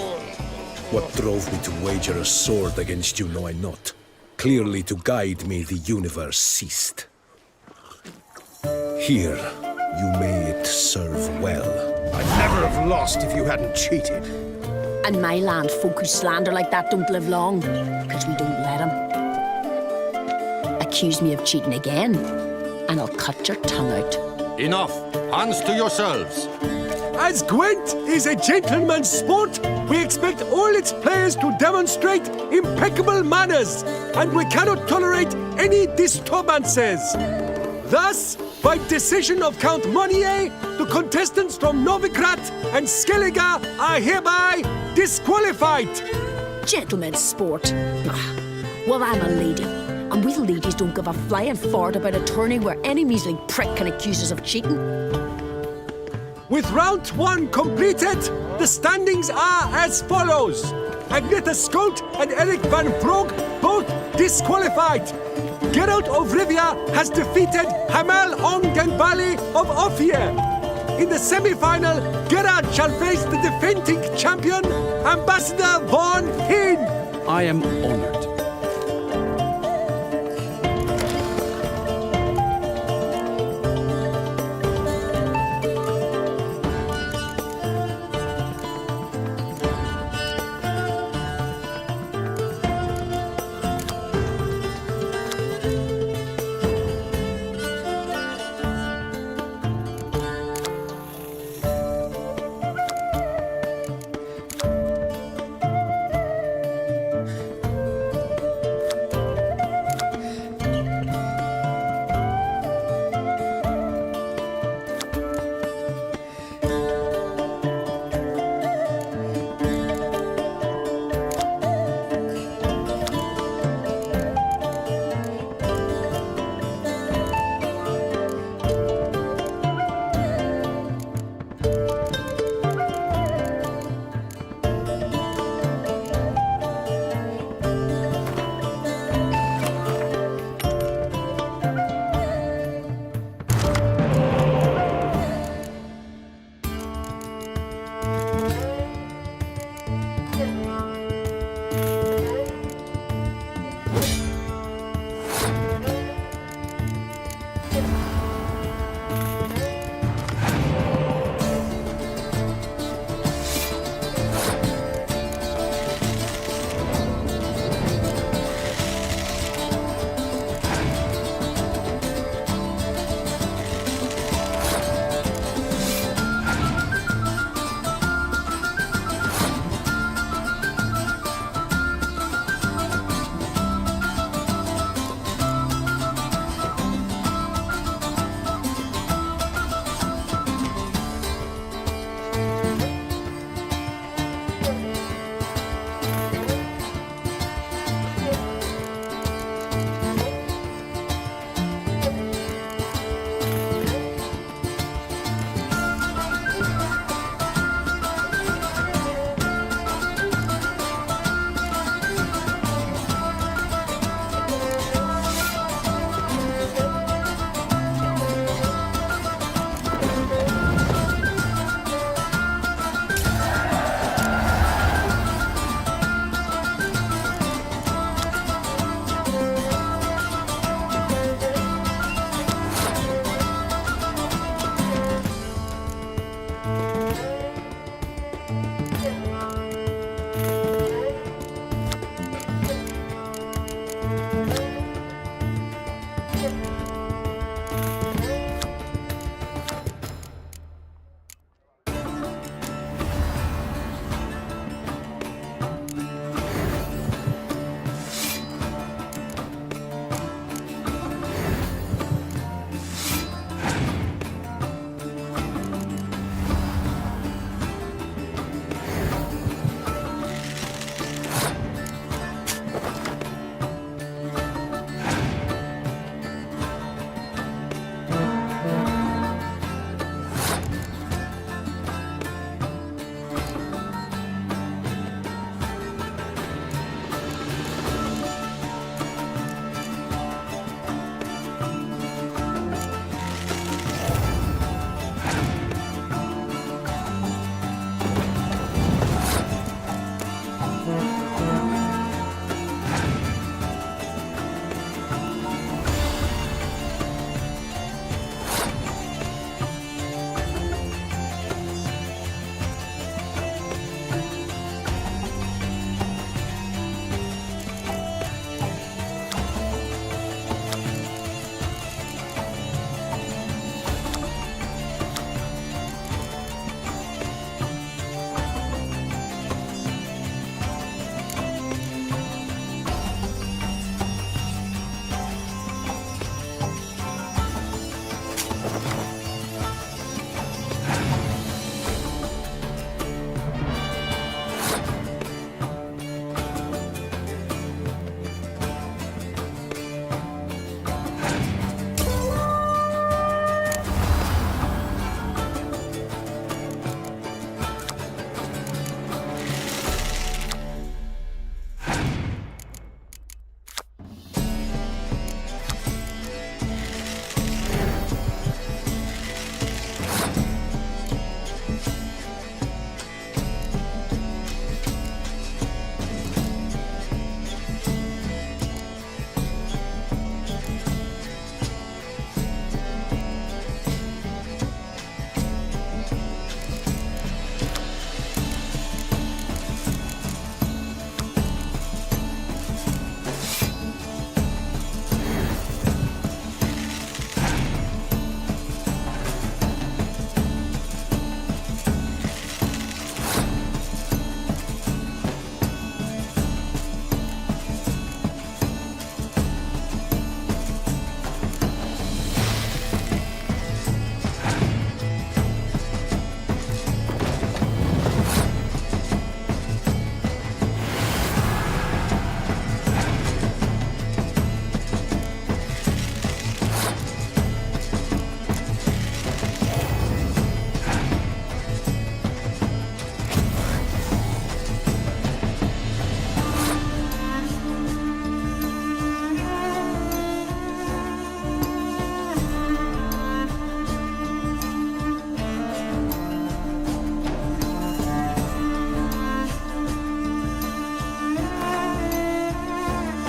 What drove me to wager a sword against you know I not. Clearly to guide me the universe ceased. Here, you may it serve well. I'd never have lost if you hadn't cheated. And my land, folk who slander like that don't live long, because we don't let 'em. Accuse me of cheating again, and I'll cut your tongue out. Enough. Hands to yourselves. As Gwent is a gentleman's sport, we expect all its players to demonstrate impeccable manners, and we cannot tolerate any disturbances. Thus, by decision of Count Monnier, the contestants from Novigrad and Skellige are hereby disqualified. Gentlemen's sport. Ah, well, I'm a lady, and we ladies don't give a flying fart about a tourney where any measly prick can accuse us of cheating. With round 1 completed, the standings are as follows. Agneta Skolt and Eric van Brogg both disqualified. Geralt of Rivia has defeated Hamel Ongenbali of Ophir. In the semi-final, Geralt shall face the defending champion, Ambassador Von Heen. I am honored.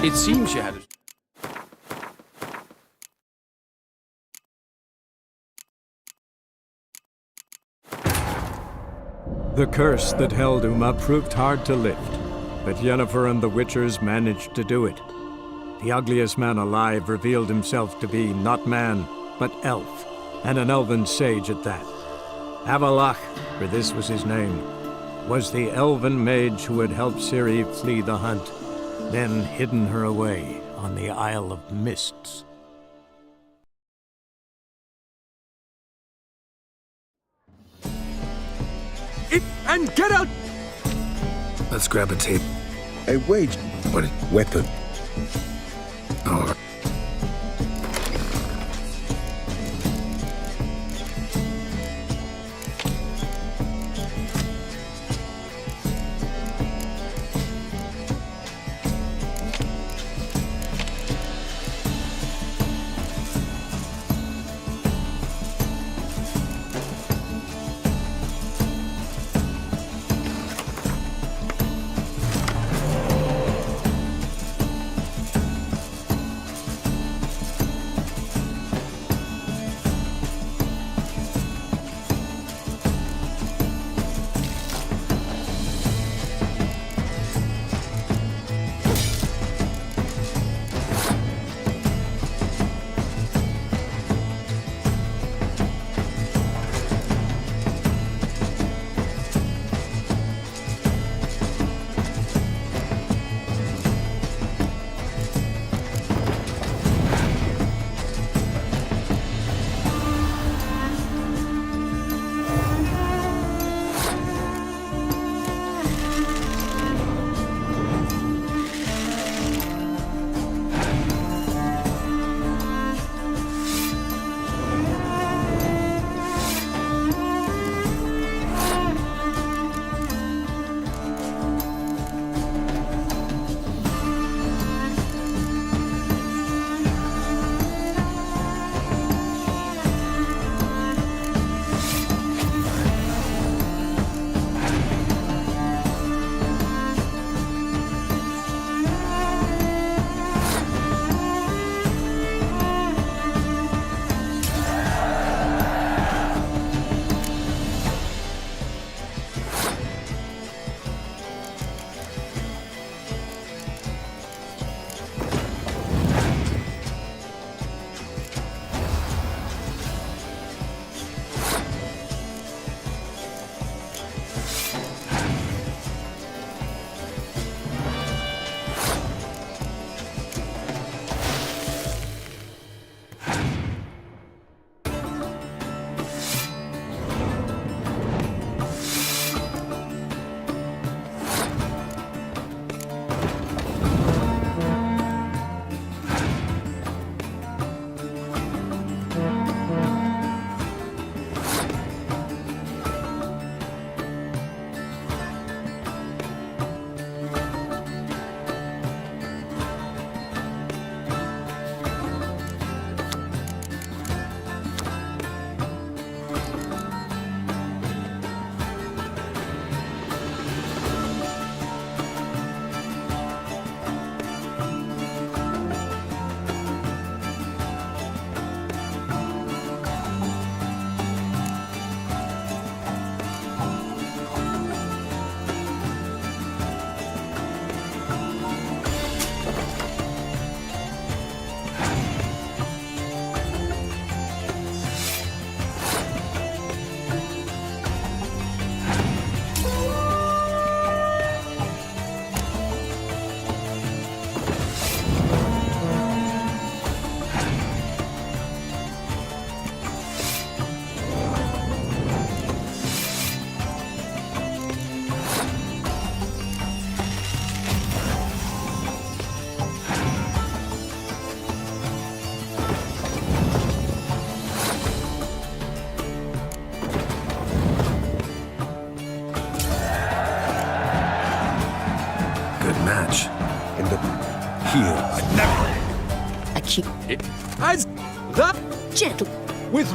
It seems you had it. The curse that held Uma proved hard to lift, but Yennefer and the Witchers managed to do it. The ugliest man alive revealed himself to be not man, but elf, and an elven sage at that. Avalach, for this was his name, was the elven mage who had helped Ciri flee the hunt, then hidden her away on the Isle of Mists. And get out! Let's grab a tape. A wage. What? Weapon. Oh. Match. And here I never. I keep it as that gentle with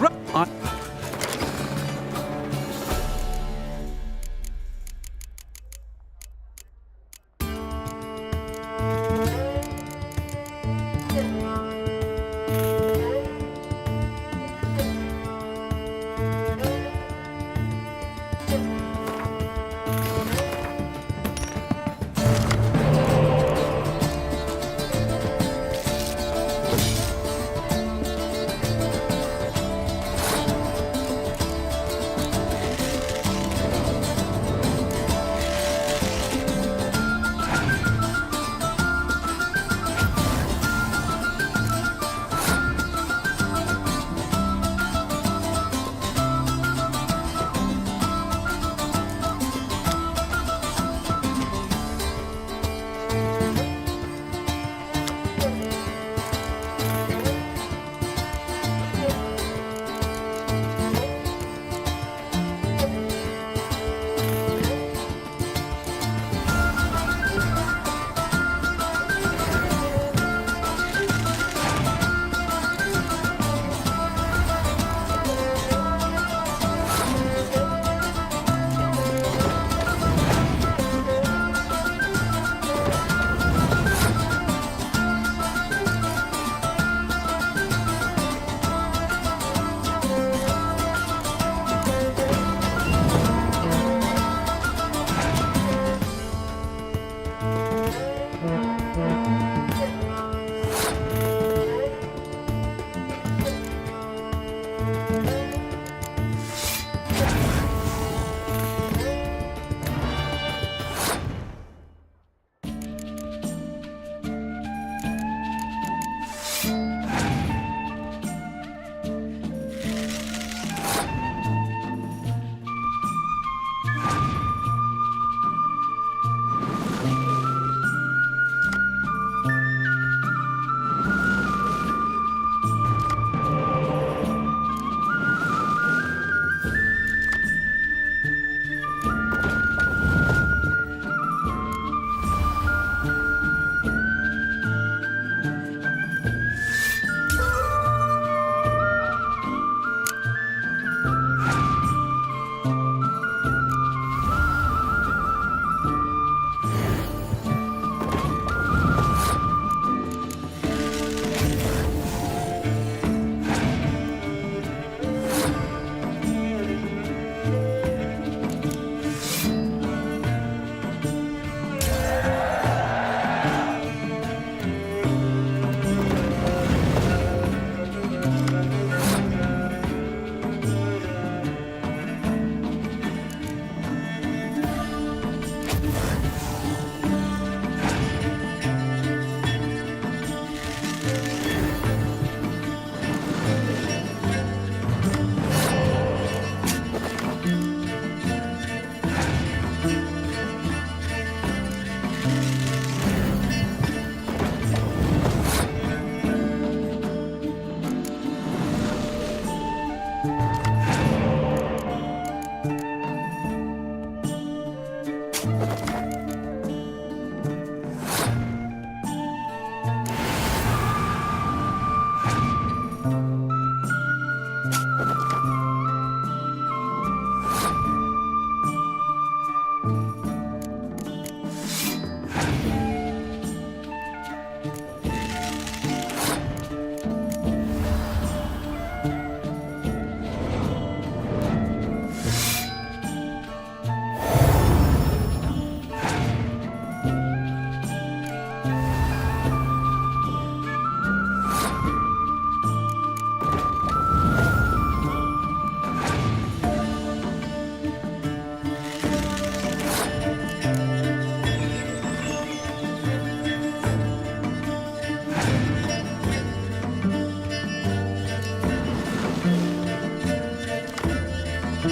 Your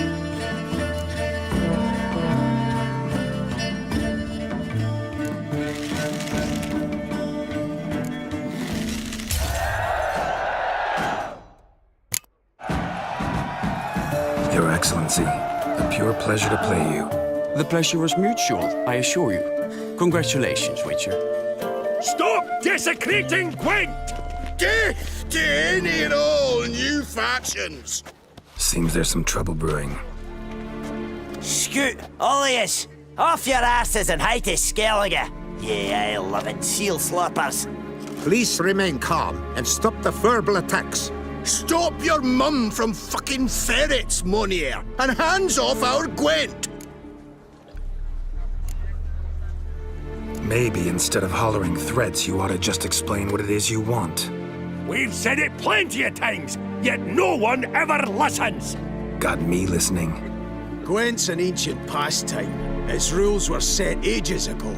Excellency, a pure pleasure to play you. The pleasure was mutual, I assure you. Congratulations, Witcher. Stop desecrating Gwent! Death to any and all new factions! Seems there's some trouble brewing. Scoot, all of yous! Off your asses and hide to Skellige, ye ale-loving seal slurpers. Please remain calm and stop the verbal attacks. Stop your mum from fucking ferrets, Monier, and hands off our Gwent! Maybe instead of hollering threats, you ought to just explain what it is you want. We've said it plenty of times, yet no one ever listens! Got me listening. Gwent's an ancient pastime. Its rules were set ages ago.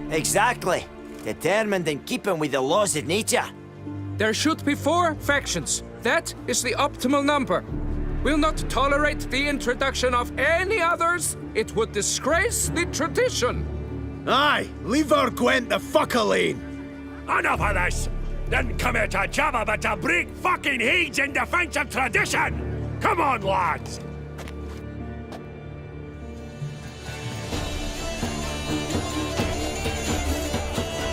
Exactly. Determined in keeping with the laws of nature. There should be 4 factions. That is the optimal number. We'll not tolerate the introduction of any others. It would disgrace the tradition. Aye, leave our Gwent the fuck alone. Enough of this! Didn't come here to jabber, but to break fucking heads in defense of tradition! Come on, lads!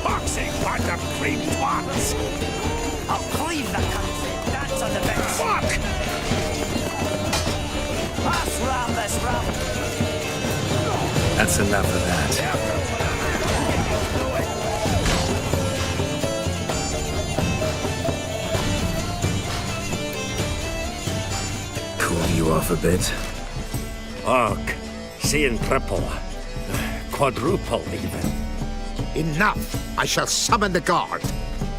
Foxy band of cream twats! I'll cleave the country and dance on the bench. Fuck! Pass round this round. That's enough of that. Cool you off a bit? Ugh, seeing triple. Quadruple, even. Enough! I shall summon the guard.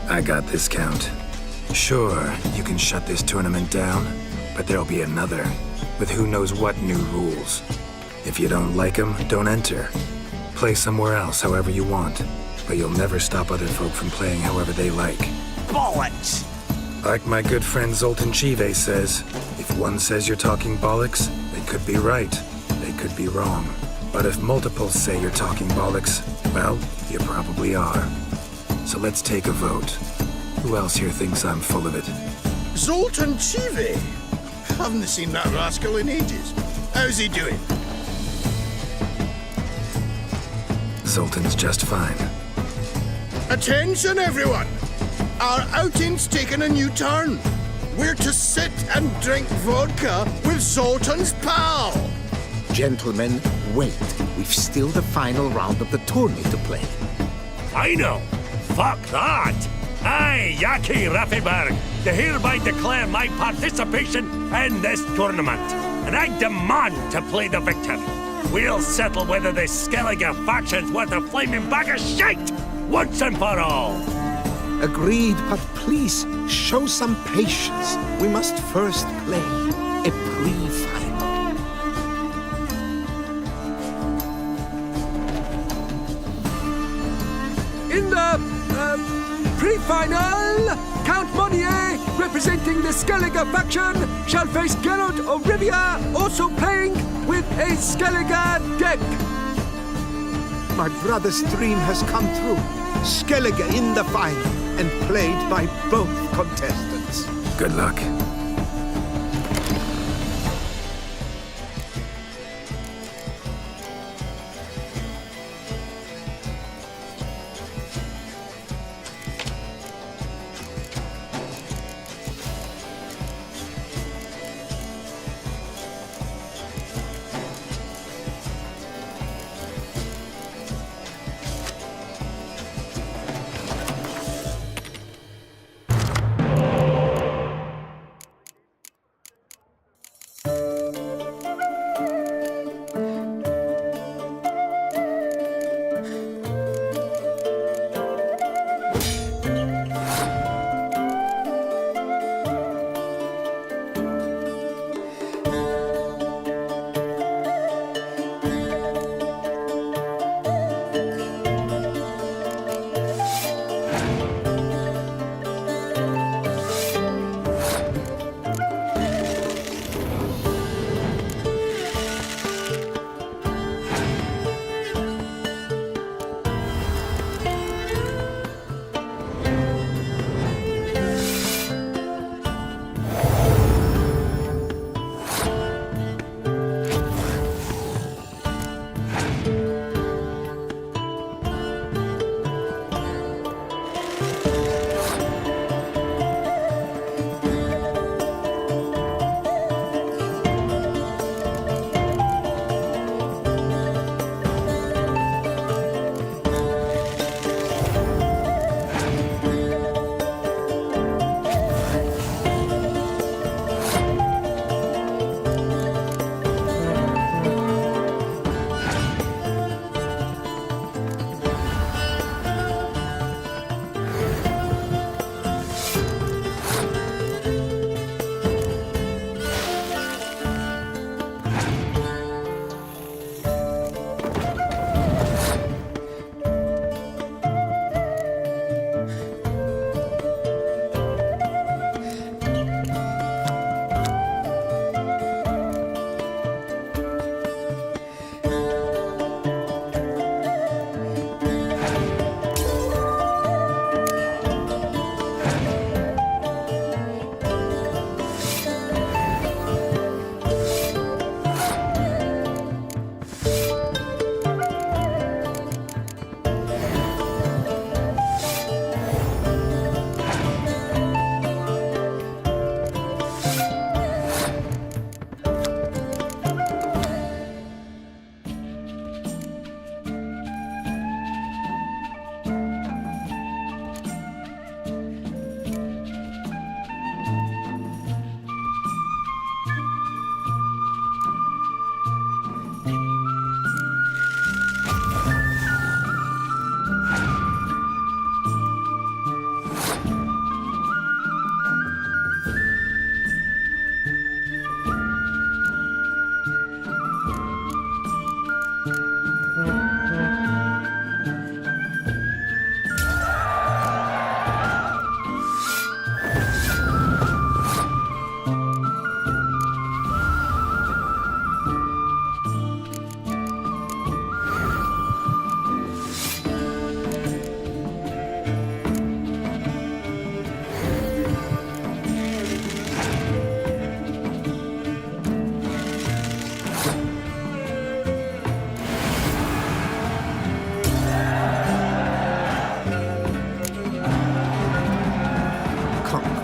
I got this, Count. Sure, you can shut this tournament down, but there'll be another, with who knows what new rules. If you don't like them, don't enter. Play somewhere else however you want, but you'll never stop other folk from playing however they like. Bollocks! Like my good friend Zoltan Chive says, if one says you're talking bollocks, they could be right, they could be wrong. But if multiples say you're talking bollocks, well, you probably are. So let's take a vote. Who else here thinks I'm full of it? Zoltan Chive? Haven't seen that rascal in ages. How's he doing? Zoltan's just fine. Attention, everyone! Our outing's taken a new turn. We're to sit and drink vodka with Zoltan's pal. Gentlemen, wait. We've still the final round of the tourney to play. Final? Fuck that! I, Yaki Raffenberg, do hereby declare my participation in this tournament, and I demand to play the victor. We'll settle whether this Skellige faction's worth a flaming bag of shite, once and for all. Agreed, but please, show some patience. We must first play a pre-final. In the pre-final, Count Monier, representing the Skellige faction, shall face Geralt of Rivia, also playing with a Skellige deck. My brother's dream has come true. Skellige in the final, and played by both contestants. Good luck.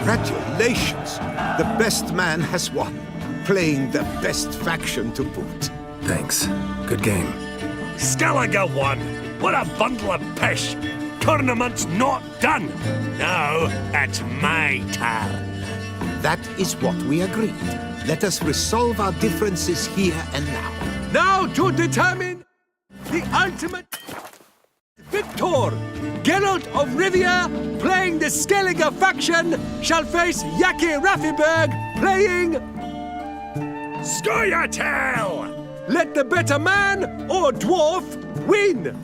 Congratulations! The best man has won, playing the best faction to boot. Thanks. Good game. Skellige won! What a bundle of pish! Tournament's not done! Now it's my turn. That is what we agreed. Let us resolve our differences here and now. Now to determine the ultimate victor! Geralt of Rivia, playing the Skellige faction, shall face Yaki Raffiberg, playing Scoia'tael! Let the better man or dwarf win!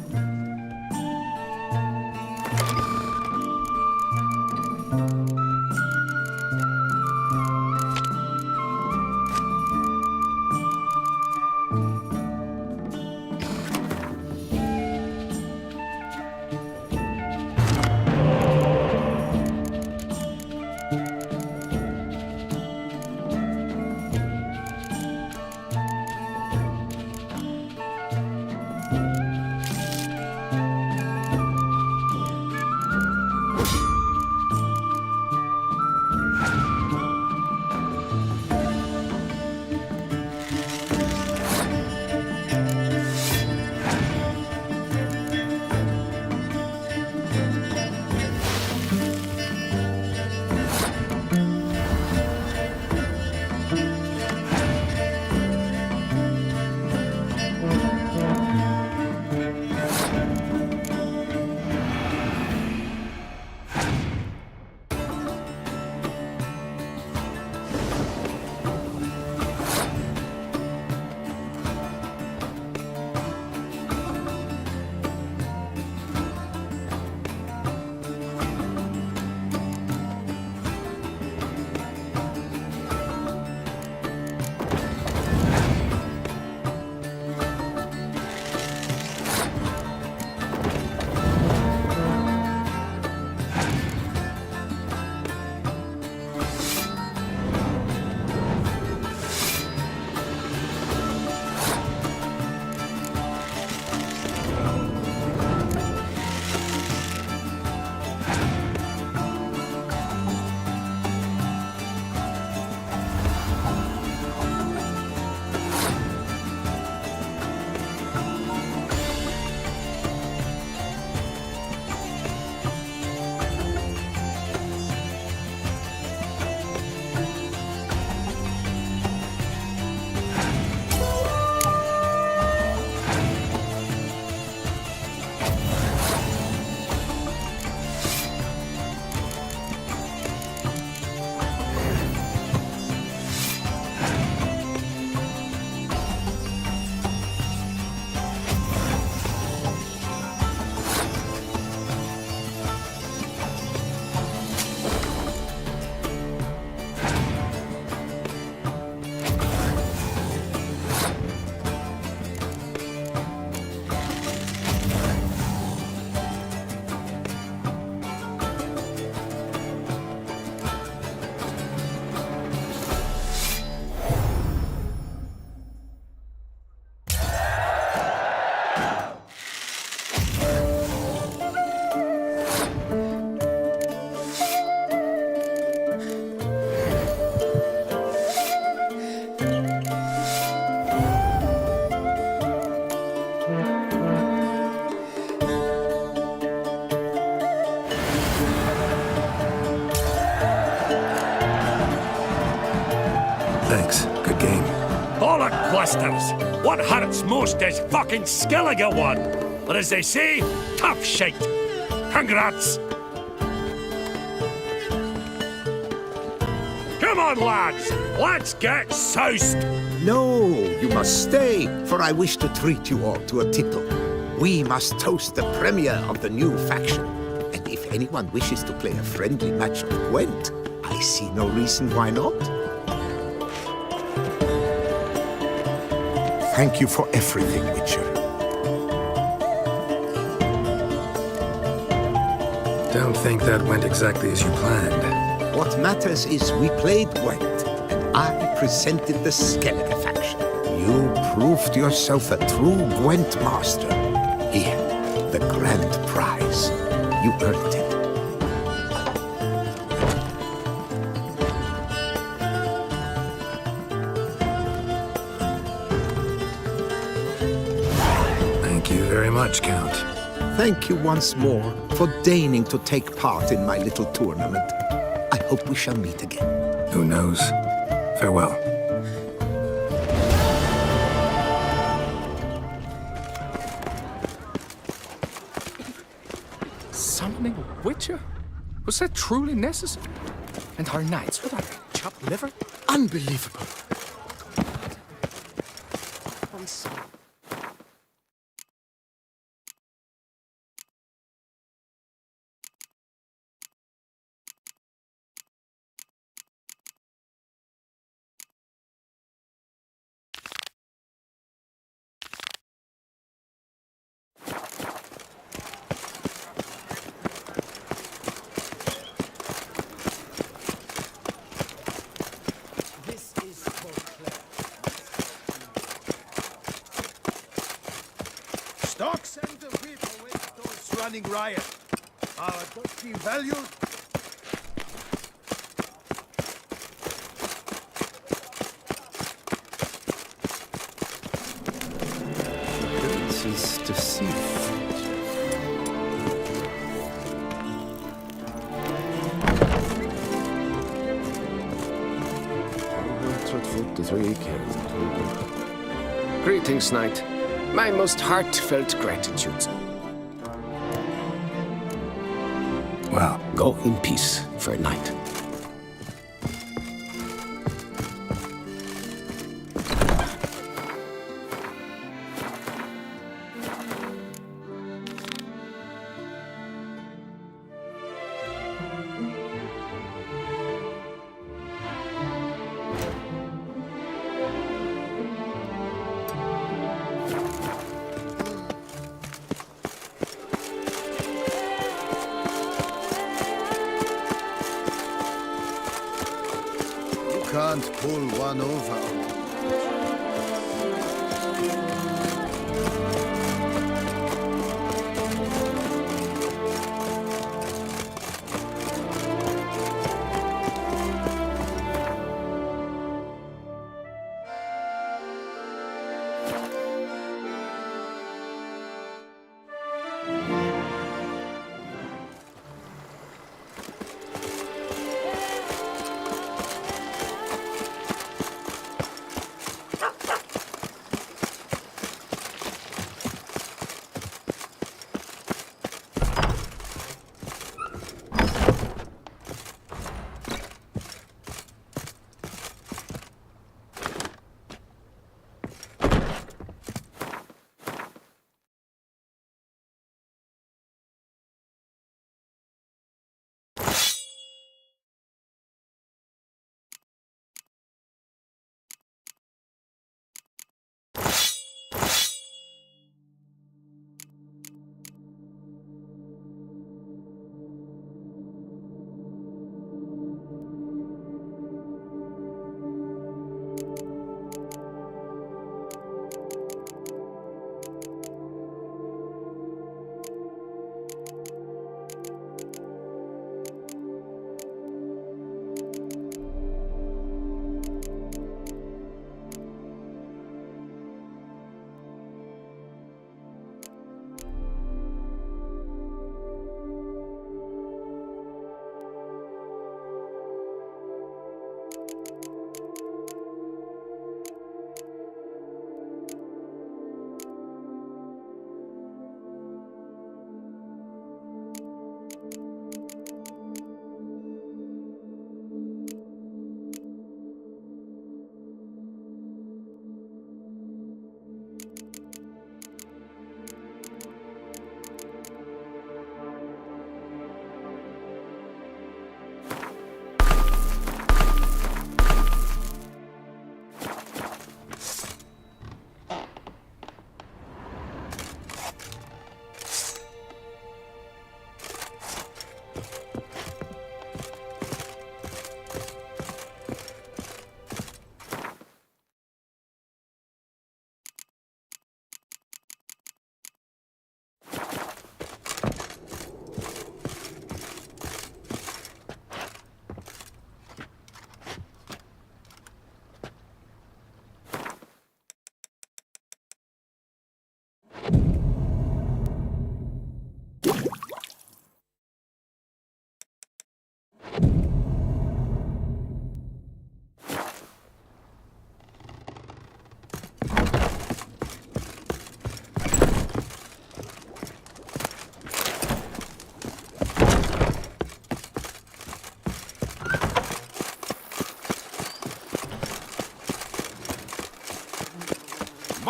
Thanks. Good game. Bollock blusters! What hurts most is fucking Skellige won! But as they say, tough shite! Congrats! Come on, lads! Let's get soused! No, you must stay, for I wish to treat you all to a tipple. We must toast the premiere of the new faction. And if anyone wishes to play a friendly match of Gwent, I see no reason why not. Thank you for everything, Witcher. Don't think that went exactly as you planned. What matters is we played Gwent, and I presented the Skellige faction. You proved yourself a true Gwent master. Here, the grand prize. You earned it. you very much, Count. Thank you once more for deigning to take part in my little tournament. I hope we shall meet again. Who knows? Farewell. Summoning a witcher? Was that truly necessary? And our knights, what are they, chopped liver? Unbelievable. Stock send the whip away those running riot. Our duchy valued. This is deceived. Greetings, knight. My most heartfelt gratitude. Well, go in peace, fair knight. Can't pull one over.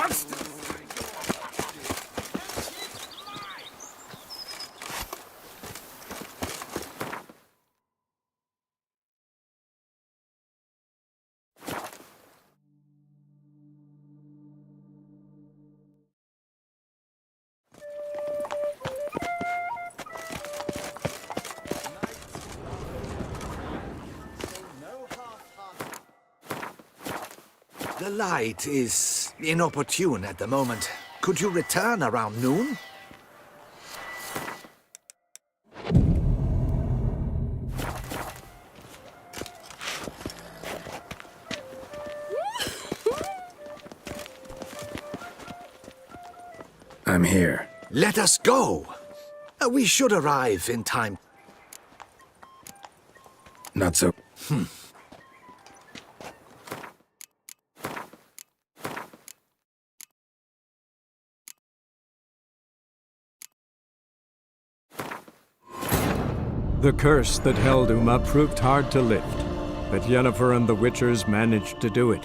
What's The light is inopportune at the moment. Could you return around noon? I'm here. Let us go! We should arrive in time. Not so. The curse that held Uma proved hard to lift, but Yennefer and the Witchers managed to do it.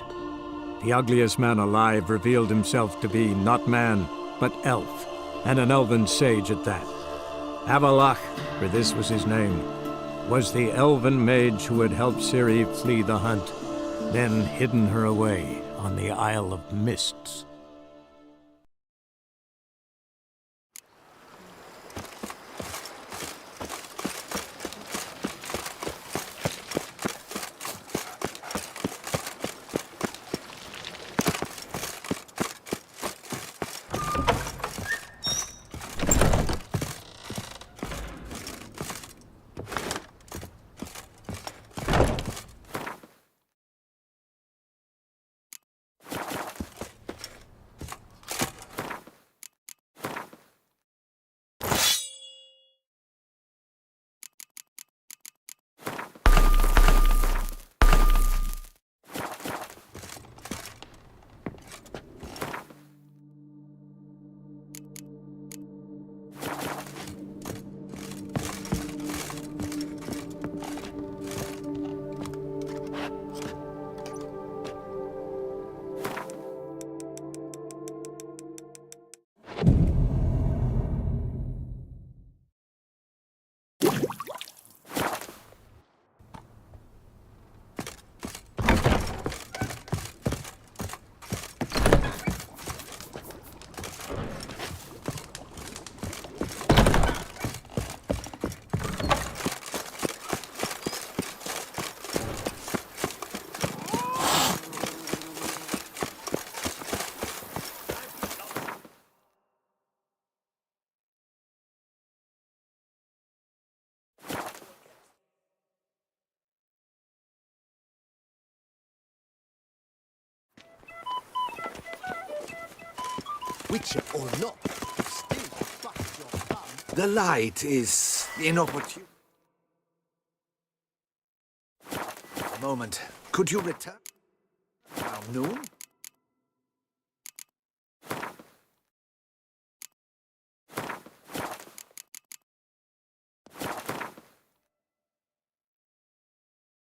The ugliest man alive revealed himself to be not man, but elf, and an elven sage at that. Avalach, for this was his name, was the elven mage who had helped Ciri flee the hunt, then hidden her away on the Isle of Mists. Witcher or not, still fuck your thumb. The light is inopportune. A moment. Could you return around noon?